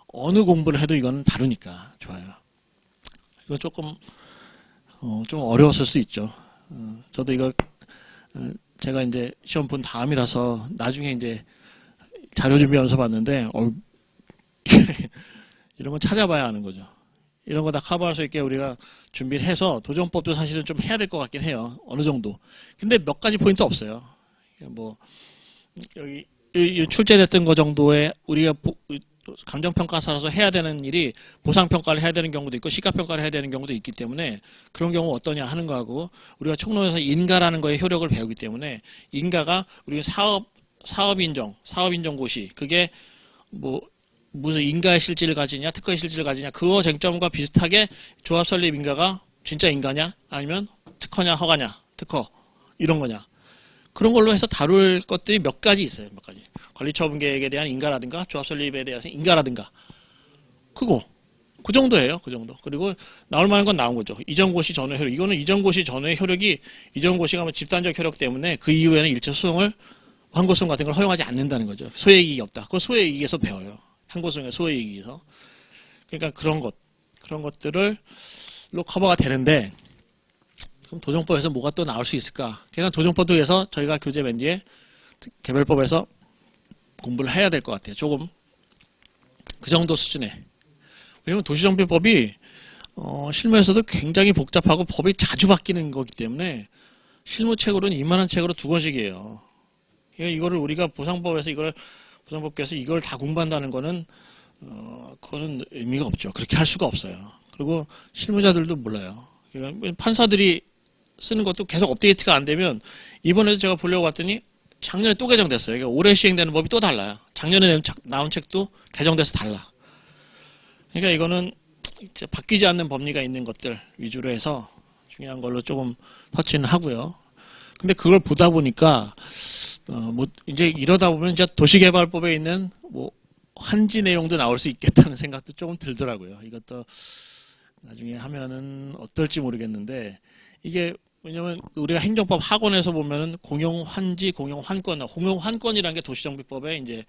어느 공부를 해도 이건 다르니까 좋아요. 이건 조금 좀 어려웠을 수 있죠. 저도 이거 제가 이제 시험 본 다음이라서 나중에 이제 자료 준비하면서 봤는데 이런 건 찾아봐야 하는 거죠. 이런 거 다 커버할 수 있게 우리가 준비를 해서 도정법도 사실은 좀 해야 될 것 같긴 해요. 어느 정도. 근데 몇 가지 포인트 없어요. 뭐 여기 출제됐던 거 정도에 우리가 감정평가사로서 해야 되는 일이 보상평가를 해야 되는 경우도 있고 시가평가를 해야 되는 경우도 있기 때문에 그런 경우 어떠냐 하는 거하고 우리가 총론에서 인가라는 거에 효력을 배우기 때문에 인가가 우리 사업인정고시 그게 뭐 무슨 인가의 실질을 가지냐 특허의 실질을 가지냐 그거 쟁점과 비슷하게 조합 설립 인가가 진짜 인가냐 아니면 특허냐 허가냐 특허 이런 거냐 그런 걸로 해서 다룰 것들이 몇 가지 있어요. 몇 가지. 관리처분 계획에 대한 인가라든가 조합 설립에 대해서 인가라든가 그거 그 정도예요. 그 정도. 그리고 나올 만한 건 나온 거죠. 이전고시 전후 효력. 이거는 이전고시 전후의 효력이 이전고시가 뭐 집단적 효력 때문에 그 이후에는 일체 소송을 항고소송 같은 걸 허용하지 않는다는 거죠. 소외이익이 없다. 그거 소외이익에서 배워요. 항고소송의 소외이익에서. 그러니까 그런 것들을 로 커버가 되는데 그럼 도정법에서 뭐가 또 나올 수 있을까? 그러니까 도정법도 해서 저희가 교재 맨 뒤에 개별법에서 공부를 해야 될 것 같아요. 조금 그 정도 수준에. 왜냐면 도시정비법이 실무에서도 굉장히 복잡하고 법이 자주 바뀌는 거기 때문에 실무책으로는 이만한 책으로 2권씩이에요. 이거를 우리가 보상법에서 보상법께서 이걸 다 공부한다는 거는 그거는 의미가 없죠. 그렇게 할 수가 없어요. 그리고 실무자들도 몰라요. 그러니까 판사들이 쓰는 것도 계속 업데이트가 안 되면 이번에도 제가 보려고 봤더니 작년에 또 개정됐어요. 그러니까 올해 시행되는 법이 또 달라요. 작년에 나온 책도 개정돼서 달라. 그러니까 이거는 바뀌지 않는 법리가 있는 것들 위주로 해서 중요한 걸로 조금 터치는 하고요. 근데 그걸 보다 보니까 뭐 이제 이러다 보면 이제 도시개발법에 있는 뭐 한지 내용도 나올 수 있겠다는 생각도 조금 들더라고요. 이것도 나중에 하면은 어떨지 모르겠는데 이게 왜냐면 우리가 행정법 학원에서 보면은 공용환지, 공용환권, 공용환권이라는 게 도시정비법에 이제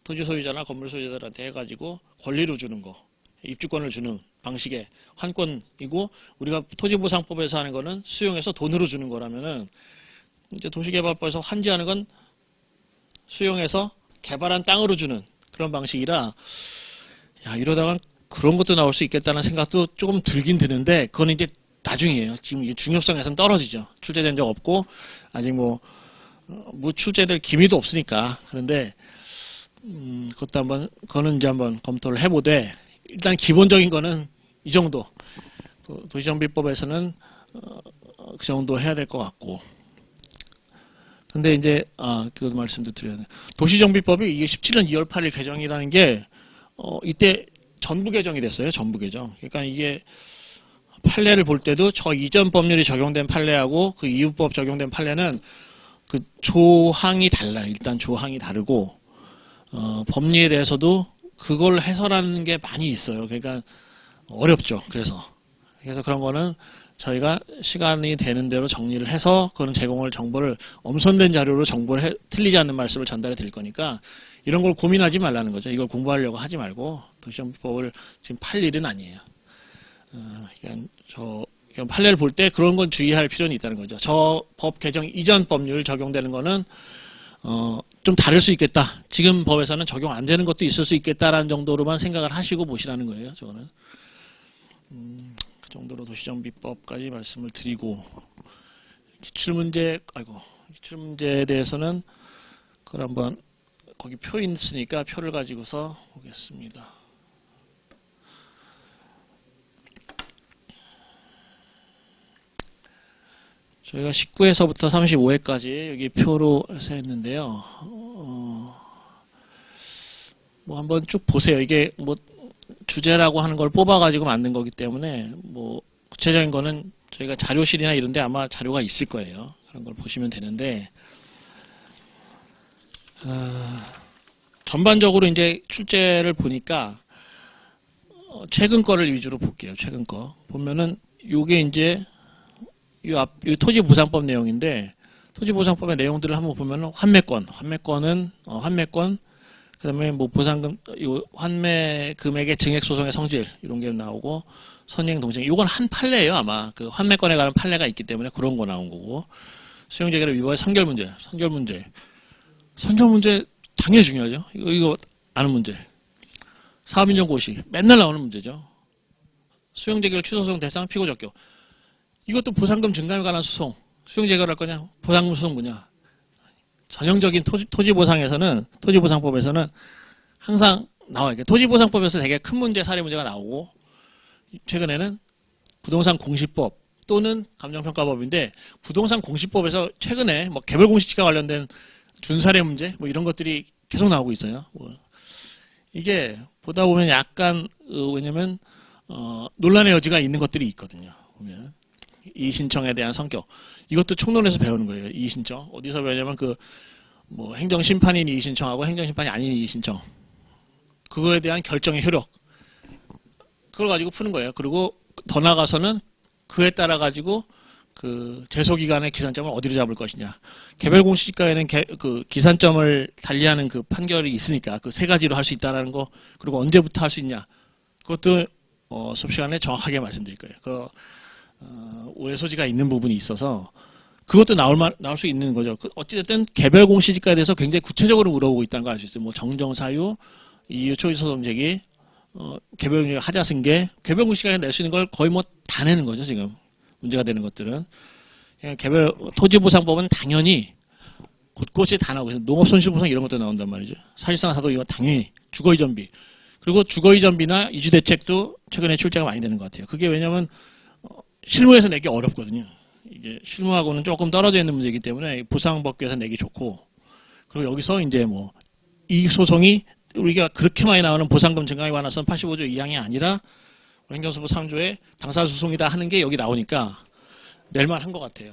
토지 소유자나 건물 소유자들한테 해가지고 권리로 주는 거, 입주권을 주는 방식의 환권이고 우리가 토지보상법에서 하는 거는 수용해서 돈으로 주는 거라면은 이제 도시개발법에서 환지하는 건 수용해서 개발한 땅으로 주는 그런 방식이라 야 이러다가 그런 것도 나올 수 있겠다는 생각도 조금 들긴 드는데 그건 이제 나중이에요. 지금 이게 중요성에서는 떨어지죠. 출제된 적 없고 아직 뭐 출제될 기미도 없으니까 그런데 그것도 한번 그거는 이제 한번 검토를 해보되 일단 기본적인 거는 이 정도 도시정비법에서는 그 정도 해야 될 것 같고 근데 이제 그 말씀도 드려야 돼요. 도시정비법이 이게 17년 2월 8일 개정이라는 게 이때 전부 개정이 됐어요. 전부 개정. 그러니까 이게 판례를 볼 때도 저 이전 법률이 적용된 판례하고 그 이후법 적용된 판례는 그 조항이 달라요. 일단 조항이 다르고 법리에 대해서도 그걸 해설하는 게 많이 있어요. 그러니까 어렵죠. 그래서 그런 거는 저희가 시간이 되는 대로 정리를 해서 그런 정보를 엄선된 자료로 정보를 틀리지 않는 말씀을 전달해 드릴 거니까 이런 걸 고민하지 말라는 거죠. 이걸 공부하려고 하지 말고 도시정비법을 지금 팔 일은 아니에요. 그냥 판례를 볼 때 그런 건 주의할 필요는 있다는 거죠. 저 법 개정 이전 법률 적용되는 거는 좀 다를 수 있겠다. 지금 법에서는 적용 안 되는 것도 있을 수 있겠다라는 정도로만 생각을 하시고 보시라는 거예요. 저는 그 정도로 도시정비법까지 말씀을 드리고 기출문제에 대해서는 그걸 한번 거기 표 있으니까 표를 가지고서 보겠습니다. 저희가 19회서부터 35회까지 여기 표로 해서 했는데요. 뭐 한번 쭉 보세요. 이게 뭐 주제라고 하는 걸 뽑아가지고 만든 거기 때문에 뭐 구체적인 거는 저희가 자료실이나 이런 데 아마 자료가 있을 거예요. 그런 걸 보시면 되는데 전반적으로 이제 출제를 보니까 최근 거를 위주로 볼게요. 최근 거 보면은 요게 이제 이 토지보상법 내용인데 토지보상법의 내용들을 한번 보면은 환매권, 그다음에 뭐 보상금, 요 환매 금액의 증액 소송의 성질 이런 게 나오고 선행 동생. 이건 한 판례예요 아마. 그 환매권에 관한 판례가 있기 때문에 그런 거 나온 거고 수용재개를 위반의 선결 문제 당연히 중요하죠. 이거 아는 문제. 사업인정 고시 맨날 나오는 문제죠. 수용재개를 취소소송 대상 피고 적격. 이것도 보상금 증감에 관한 소송. 수용재개를 할 거냐? 보상금 소송 뭐냐? 전형적인 토지보상법에서는 항상 나와요. 토지보상법에서 되게 큰 문제, 사례 문제가 나오고 최근에는 부동산 공시법 또는 감정평가법인데 부동산 공시법에서 최근에 뭐 개별공시지가 관련된 준사례 문제 뭐 이런 것들이 계속 나오고 있어요. 이게 보다 보면 약간 왜냐면 논란의 여지가 있는 것들이 있거든요. 보면 이의신청에 대한 성격 이것도 총론에서 배우는 거예요. 이의신청 어디서 배우냐면 뭐 행정심판인 이의신청하고 행정심판이 아닌 이의신청 그거에 대한 결정의 효력 그걸 가지고 푸는 거예요. 그리고 더 나가서는 그에 따라 가지고 그 제소기간의 기산점을 어디로 잡을 것이냐. 개별공시지가에는 그 기산점을 달리하는 그 판결이 있으니까 그 세 가지로 할 수 있다는 거 그리고 언제부터 할 수 있냐. 그것도 수업 시간에 정확하게 말씀드릴 거예요. 오해 소지가 있는 부분이 있어서 그것도 나올 수 있는 거죠. 어찌됐든 개별 공시지가에 대해서 굉장히 구체적으로 물어보고 있다는 걸 알 수 있어요. 뭐 정정사유, 이유 초기소송 제기, 개별 공시 하자승계, 개별 공시지가에 낼 수 있는 걸 거의 뭐 다 내는 거죠. 지금 문제가 되는 것들은 개별 토지보상법은 당연히 곳곳이 다 나오고 있어요. 농업손실보상 이런 것도 나온단 말이죠. 사실상 사도 이거 당연히 주거이전비 그리고 주거이전비나 이주대책도 최근에 출제가 많이 되는 것 같아요. 그게 왜냐하면 실무에서 내기 어렵거든요. 이게 실무하고는 조금 떨어져 있는 문제이기 때문에 보상법규에서 내기 좋고, 그리고 여기서 이제 뭐 이 소송이 우리가 그렇게 많이 나오는 보상금 증강에 관해서는 85조 이항이 아니라 행정소부 3조의 당사소송이다 하는 게 여기 나오니까 낼만한 것 같아요.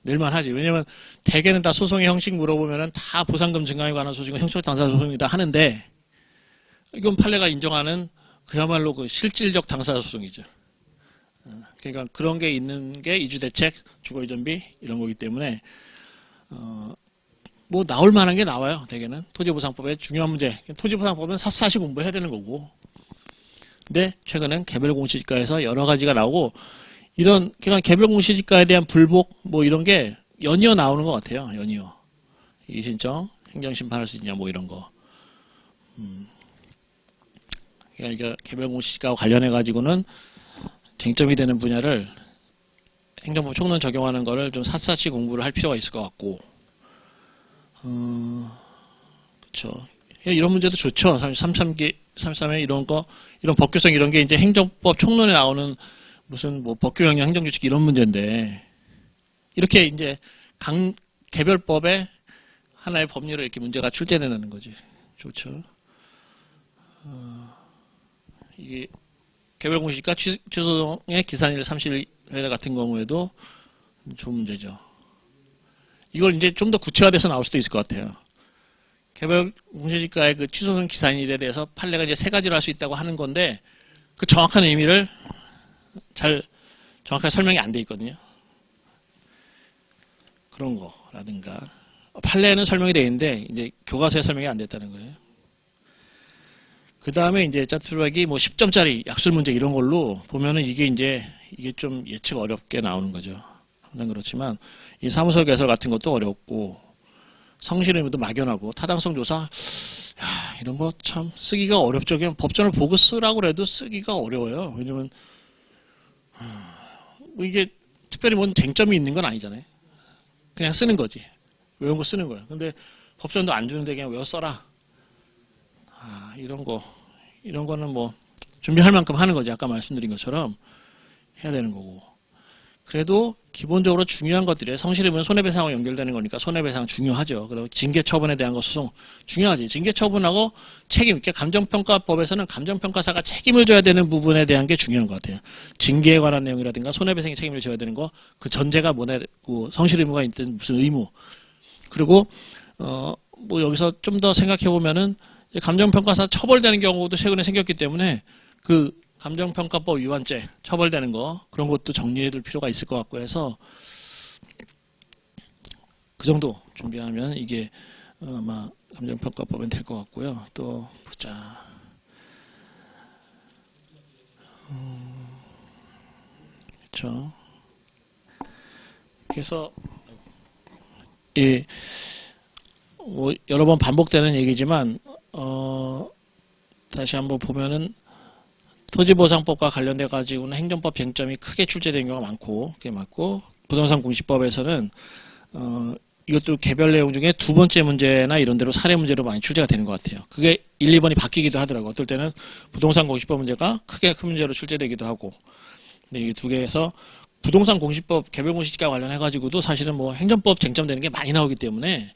낼만하지. 왜냐면 대개는 다 소송의 형식 물어보면은 다 보상금 증강에 관한 소송은 형식 당사소송이다 하는데, 이건 판례가 인정하는 그야말로 그 실질적 당사소송이죠. 그러니까 그런 게 있는 게 이주대책, 주거이전비 이런 거기 때문에 뭐 나올 만한 게 나와요. 대개는 토지보상법의 중요한 문제. 토지보상법은 샅샅이 공부해야 되는 거고. 근데 최근엔 개별공시지가에서 여러 가지가 나오고, 이런 그냥 개별공시지가에 대한 불복 뭐 이런 게 연이어 나오는 것 같아요. 연이어. 이의신청, 행정심판할 수 있냐 뭐 이런 거. 그러니까 개별공시지가와 관련해 가지고는 쟁점이 되는 분야를 행정법 총론 적용하는 거를 좀 샅샅이 공부를 할 필요가 있을 것 같고, 그렇죠. 이런 문제도 좋죠. 33기, 33에 이런 거, 이런 법규성 이런 게 이제 행정법 총론에 나오는 무슨 뭐 법규 영역 행정규칙 이런 문제인데, 이렇게 이제 각 개별법에 하나의 법률에 이렇게 문제가 출제되는 거지. 좋죠. 이게 개별공시지가 취소송의 기산일 30일 같은 경우에도 좋은 문제죠. 이걸 이제 좀 더 구체화돼서 나올 수도 있을 것 같아요. 개별공시지가의 그 취소송 기산일에 대해서 판례가 이제 세 가지로 할 수 있다고 하는 건데, 그 정확한 의미를 잘 정확하게 설명이 안 돼 있거든요. 그런 거라든가 판례에는 설명이 돼 있는데 이제 교과서에 설명이 안 됐다는 거예요. 그 다음에 이제 짜투르기 뭐 10점짜리 약술 문제 이런 걸로 보면은 이게 좀 예측 어렵게 나오는 거죠. 항상 그렇지만 이 사무소 개설 같은 것도 어렵고, 성실 의무도 막연하고, 타당성 조사 이런 거 참 쓰기가 어렵죠. 그냥 법전을 보고 쓰라고 해도 쓰기가 어려워요. 왜냐면 뭐 이게 특별히 뭔 쟁점이 있는 건 아니잖아요. 그냥 쓰는 거지. 외운 거 쓰는 거예요. 근데 법전도 안 주는데 그냥 외워 써라. 이런 거는 뭐 준비할 만큼 하는 거지. 아까 말씀드린 것처럼 해야 되는 거고. 그래도 기본적으로 중요한 것들이 성실의무는 손해배상하고 연결되는 거니까 손해배상 중요하죠. 그리고 징계처분에 대한 거 소송 중요하지. 징계처분하고 책임, 그러니까 감정평가법에서는 감정평가사가 책임을 져야 되는 부분에 대한 게 중요한 것 같아요. 징계에 관한 내용이라든가 손해배상의 책임을 져야 되는 거, 그 전제가 뭐고 성실의무가 있든 무슨 의무. 그리고 뭐 여기서 좀 더 생각해 보면은 감정평가사 처벌되는 경우도 최근에 생겼기 때문에 그 감정평가법 위반죄 처벌되는 거, 그런 것도 정리해둘 필요가 있을 것 같고 해서 그 정도 준비하면 이게 아마 감정평가법은 될 것 같고요. 또 보자. 그렇죠. 그래서 뭐 여러 번 반복되는 얘기지만 다시 한번 보면은 토지보상법과 관련돼 가지고는 행정법 쟁점이 크게 출제된 경우가 많고, 그게 맞고, 부동산 공시법에서는 이것도 개별 내용 중에 두 번째 문제나 이런 데로 사례 문제로 많이 출제가 되는 것 같아요. 그게 1, 2번이 바뀌기도 하더라고요. 어떨 때는 부동산 공시법 문제가 크게 큰 문제로 출제되기도 하고. 근데 이게 두 개에서 부동산 공시법 개별 공시지가 관련해 가지고도 사실은 뭐 행정법 쟁점되는 게 많이 나오기 때문에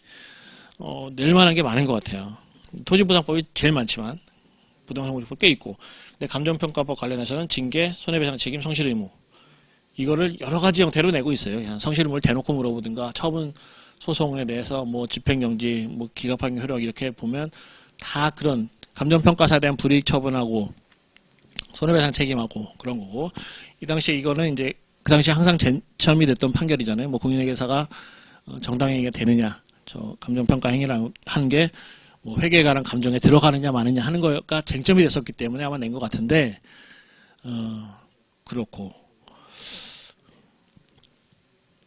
낼 만한 게 많은 것 같아요. 토지보상법이 제일 많지만 부동산 공시법 꽤 있고, 근데 감정평가법 관련해서는 징계, 손해배상 책임, 성실의무 이거를 여러 가지 형태로 내고 있어요. 그냥 성실의무를 대놓고 물어보든가, 처분 소송에 대해서 뭐 집행정지, 뭐 기각판결 효력 이렇게 보면 다 그런 감정평가사에 대한 불이익 처분하고 손해배상 책임하고 그런 거고, 이 당시에 이거는 이제 그 당시에 항상 쟁점이 됐던 판결이잖아요. 뭐 공인회계사가 정당행위가 되느냐, 저 감정평가 행위를 하는 게 뭐 회계에 관한 감정에 들어가느냐 마느냐 하는 거가 쟁점이 됐었기 때문에 아마 낸 것 같은데, 그렇고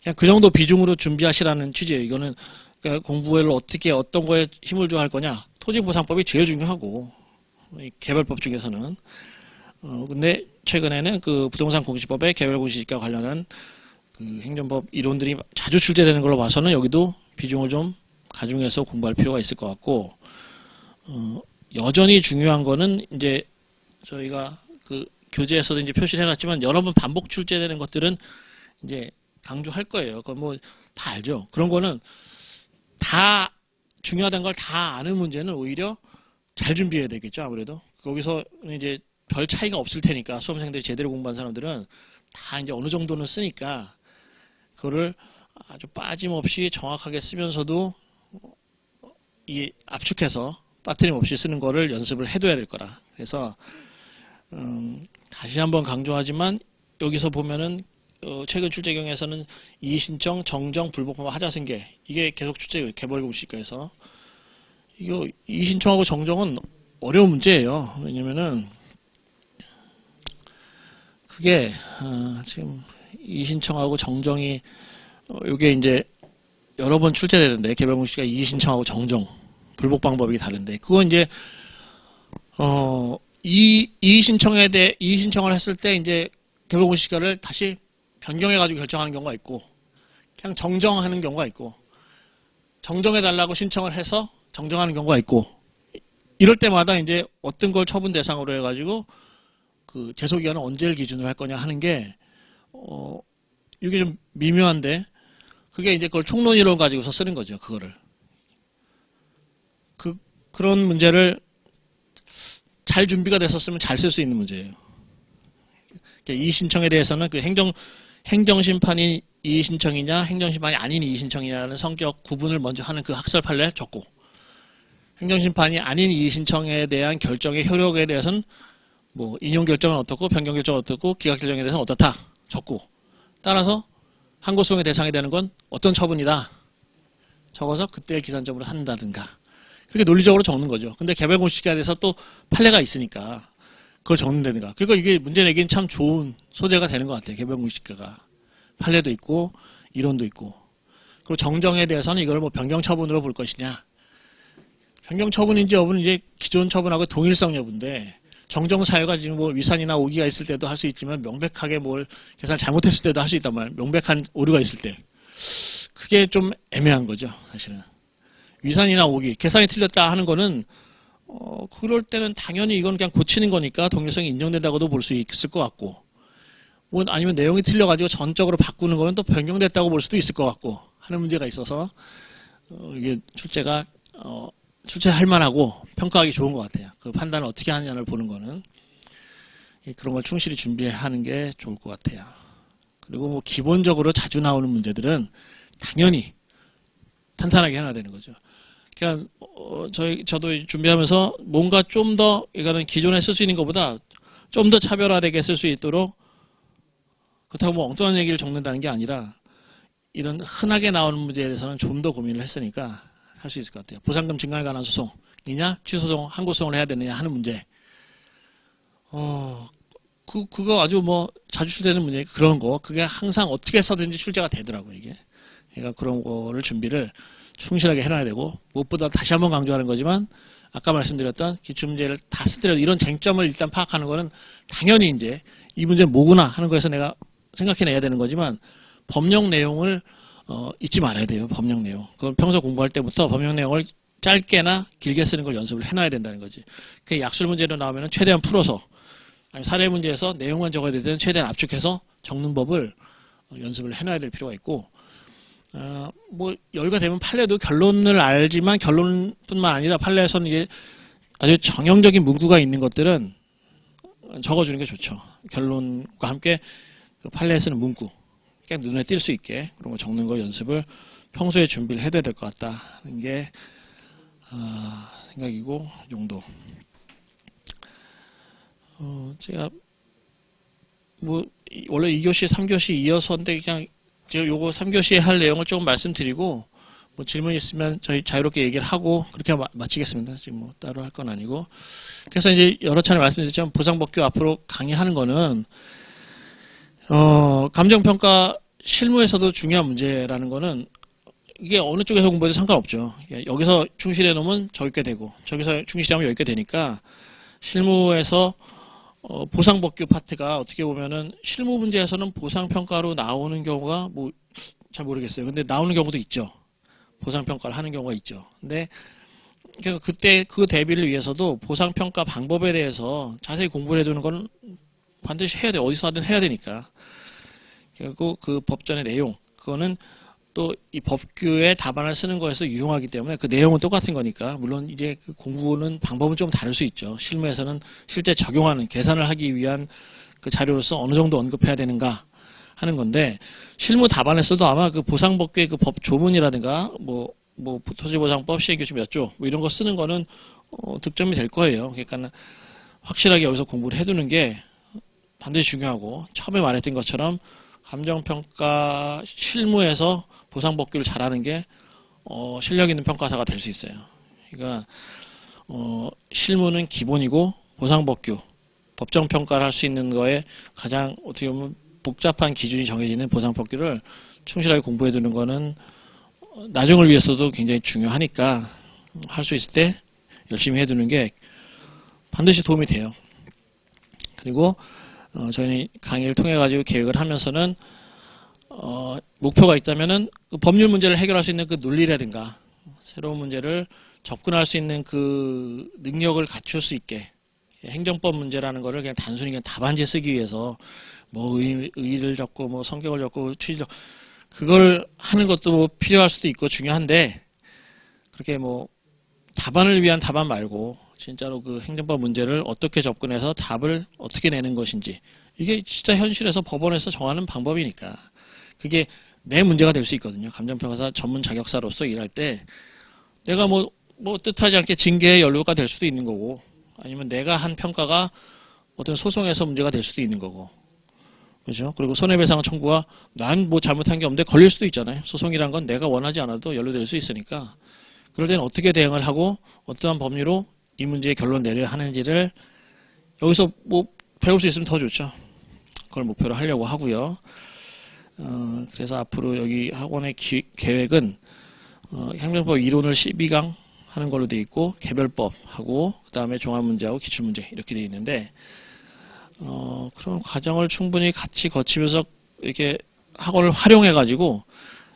그냥 그 정도 비중으로 준비하시라는 취지예요. 이거는 그러니까 공부를 어떻게 어떤 거에 힘을 줘 할 거냐. 토지보상법이 제일 중요하고, 개별법 중에서는. 근데 최근에는 그 부동산 공시법의 개별공시지가 관련한 그 행정법 이론들이 자주 출제되는 걸로 봐서는 여기도 비중을 좀 가중해서 공부할 필요가 있을 것 같고, 여전히 중요한 거는 이제 저희가 그 교재에서도 이제 표시를 해놨지만 여러 번 반복 출제되는 것들은 이제 강조할 거예요. 그건 뭐 다 알죠. 그런 거는 다 중요하다는 걸 다 아는 문제는 오히려 잘 준비해야 되겠죠. 아무래도 거기서 이제 별 차이가 없을 테니까 수험생들이 제대로 공부한 사람들은 다 이제 어느 정도는 쓰니까 그거를 아주 빠짐없이 정확하게 쓰면서도 이 압축해서 빠트림 없이 쓰는 거를 연습을 해둬야 될 거라. 그래서 다시 한번 강조하지만 여기서 보면은 최근 출제 경우에서는 이의신청, 정정, 불복하고 하자승계 이게 계속 출제 개벌공시가에서 이거 이의신청하고 정정은 어려운 문제예요. 왜냐면은 그게 지금 이의신청하고 정정이 이게 이제 여러 번 출제되는데 개별공시가 이의신청하고 정정 불복 방법이 다른데 그건 이제 이의신청에 대해 이의신청을 했을 때 이제 개별공시가를 다시 변경해가지고 결정하는 경우가 있고 그냥 정정하는 경우가 있고 정정해달라고 신청을 해서 정정하는 경우가 있고 이럴 때마다 이제 어떤 걸 처분 대상으로 해가지고 그 제소기간은 언제를 기준으로 할 거냐 하는 게 이게 좀 미묘한데 그게 이제 그걸 총론이론 가지고서 쓰는 거죠. 그거를 그런 문제를 잘 준비가 됐었으면 잘 쓸 수 있는 문제예요. 이 신청에 대해서는 그 행정심판이 이의신청이냐 행정심판이 아닌 이의신청이냐라는 성격 구분을 먼저 하는 그 학설 판례 적고 행정심판이 아닌 이의신청에 대한 결정의 효력에 대해서는 뭐 인용결정은 어떻고 변경결정은 어떻고 기각결정에 대해서는 어떻다 적고 따라서 항고소송의 대상이 되는 건 어떤 처분이다 적어서 그때 기산점으로 한다든가 그렇게 논리적으로 적는 거죠. 근데 개별공시가에 대해서 또 판례가 있으니까 그걸 적는다든가. 그러니까 이게 문제 내기는 참 좋은 소재가 되는 것 같아요. 개별공시가가. 판례도 있고 이론도 있고. 그리고 정정에 대해서는 이걸 뭐 변경 처분으로 볼 것이냐. 변경 처분인지 여부는 이제 기존 처분하고 동일성 여부인데 정정 사유가 지금 뭐 위산이나 오기가 있을 때도 할 수 있지만 명백하게 뭘 계산을 잘못했을 때도 할 수 있단 말이에요. 명백한 오류가 있을 때. 그게 좀 애매한 거죠. 사실은. 위산이나 오기, 계산이 틀렸다 하는 거는 그럴 때는 당연히 이건 그냥 고치는 거니까 동일성이 인정된다고도 볼 수 있을 것 같고 뭐 아니면 내용이 틀려가지고 전적으로 바꾸는 거는 또 변경됐다고 볼 수도 있을 것 같고 하는 문제가 있어서 이게 출제할 만하고 평가하기 좋은 것 같아요. 그 판단을 어떻게 하느냐를 보는 거는 그런 걸 충실히 준비하는 게 좋을 것 같아요. 그리고 뭐 기본적으로 자주 나오는 문제들은 당연히 탄탄하게 해놔야 되는 거죠. 그냥 저도 준비하면서 뭔가 좀 더 이거는 기존에 쓸 수 있는 것보다 좀 더 차별화되게 쓸 수 있도록 그렇다고 뭐 엉뚱한 얘기를 적는다는 게 아니라 이런 흔하게 나오는 문제에 대해서는 좀 더 고민을 했으니까 할 수 있을 것 같아요. 보상금 증가에 관한 소송이냐 취소소송 항고소송을 해야 되느냐 하는 문제. 그거 아주 뭐 자주 출제되는 문제 그런 거 그게 항상 어떻게 해서든지 출제가 되더라고요 이게. 그러니까 그런 거를 준비를 충실하게 해놔야 되고 무엇보다 다시 한번 강조하는 거지만 아까 말씀드렸던 기출문제를 다 쓰더라도 이런 쟁점을 일단 파악하는 거는 당연히 이제 이 문제는 뭐구나 하는 거에서 내가 생각해내야 되는 거지만 법령 내용을 잊지 말아야 돼요. 법령 내용. 그건 평소 공부할 때부터 법령 내용을 짧게나 길게 쓰는 걸 연습을 해놔야 된다는 거지. 그 약술 문제로 나오면 최대한 풀어서 아니 사례 문제에서 내용만 적어야 되든 최대한 압축해서 적는 법을 연습을 해놔야 될 필요가 있고 뭐 여유가 되면 판례도 결론을 알지만 결론뿐만 아니라 판례에서는 이게 아주 정형적인 문구가 있는 것들은 적어주는 게 좋죠. 결론과 함께 그 판례에 쓰는 문구 그냥 눈에 띌 수 있게 그런 거 적는 거 연습을 평소에 준비를 해야 될 것 같다는 게 생각이고 정도. 제가 뭐 원래 2교시, 3교시 이어서인데 그냥 제가 요거 3교시에 할 내용을 조금 말씀드리고 뭐 질문 있으면 저희 자유롭게 얘기를 하고 그렇게 마치겠습니다. 지금 뭐 따로 할 건 아니고. 그래서 이제 여러 차례 말씀드렸지만 보상법규 앞으로 강의하는 거는 감정평가 실무에서도 중요한 문제라는 거는 이게 어느 쪽에서 공부해도 상관없죠. 여기서 충실해 놓으면 저기 게 되고 저기서 충실하면 여기 게 되니까 실무에서 보상법규 파트가 어떻게 보면은 실무 문제에서는 보상평가로 나오는 경우가 뭐 잘 모르겠어요. 근데 나오는 경우도 있죠. 보상평가를 하는 경우가 있죠. 근데 그때 그 대비를 위해서도 보상평가 방법에 대해서 자세히 공부를 해두는 건 반드시 해야 돼. 어디서 하든 해야 되니까. 그리고 그 법전의 내용, 그거는 또 이 법규의 답안을 쓰는 거에서 유용하기 때문에 그 내용은 똑같은 거니까, 물론 이제 그 공부는 방법은 좀 다를 수 있죠. 실무에서는 실제 적용하는, 계산을 하기 위한 그 자료로서 어느 정도 언급해야 되는가 하는 건데, 실무 답안에서도 아마 그 보상법규의 그 법 조문이라든가, 토지보상법 시행규칙 몇 조, 뭐 이런 거 쓰는 거는, 득점이 될 거예요. 그러니까 확실하게 여기서 공부를 해두는 게 반드시 중요하고, 처음에 말했던 것처럼 감정평가 실무에서 보상법규를 잘하는 게 실력 있는 평가사가 될 수 있어요. 그러니까 실무는 기본이고 보상법규, 법정평가를 할 수 있는 거에 가장 어떻게 보면 복잡한 기준이 정해지는 보상법규를 충실하게 공부해 두는 거는 나중을 위해서도 굉장히 중요하니까 할 수 있을 때 열심히 해두는 게 반드시 도움이 돼요. 그리고 저희는 강의를 통해 가지고 계획을 하면서는 목표가 있다면은 그 법률 문제를 해결할 수 있는 그 논리라든가 새로운 문제를 접근할 수 있는 그 능력을 갖출 수 있게, 행정법 문제라는 거를 그냥 단순히 그냥 답안지 쓰기 위해서 뭐 의의를 적고 뭐 성격을 적고 취지적, 그걸 하는 것도 뭐 필요할 수도 있고 중요한데, 그렇게 뭐 답안을 위한 답안 말고 진짜로 그 행정법 문제를 어떻게 접근해서 답을 어떻게 내는 것인지, 이게 진짜 현실에서 법원에서 정하는 방법이니까 그게 내 문제가 될 수 있거든요. 감정평가사 전문 자격사로서 일할 때 내가 뭐 뜻하지 않게 징계의 연루가 될 수도 있는 거고, 아니면 내가 한 평가가 어떤 소송에서 문제가 될 수도 있는 거고, 그렇죠? 그리고 손해배상 청구가 난 뭐 잘못한 게 없는데 걸릴 수도 있잖아요. 소송이란 건 내가 원하지 않아도 연루될 수 있으니까, 그럴 때는 어떻게 대응을 하고 어떠한 법리로 이 문제의 결론 내려야 하는지를 여기서 뭐 배울 수 있으면 더 좋죠. 그걸 목표로 하려고 하고요. 그래서 앞으로 여기 학원의 계획은 행정법 이론을 12강 하는 걸로 되어 있고, 개별법하고 그 다음에 종합문제하고 기출문제 이렇게 되어 있는데, 그런 과정을 충분히 같이 거치면서 이렇게 학원을 활용해 가지고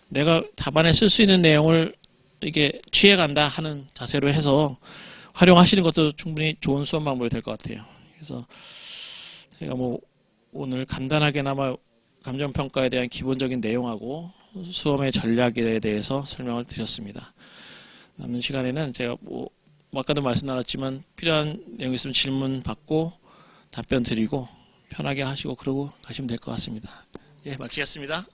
내가 답안에 쓸 수 있는 내용을 이게 취해간다 하는 자세로 해서 활용하시는 것도 충분히 좋은 수업 방법이 될 것 같아요. 그래서 제가 뭐 오늘 간단하게나마 감정평가에 대한 기본적인 내용하고 수험의 전략에 대해서 설명을 드렸습니다. 남는 시간에는 제가 뭐 아까도 말씀 나눴지만 필요한 내용 있으면 질문 받고 답변 드리고 편하게 하시고 그러고 가시면 될 것 같습니다. 예, 마치겠습니다.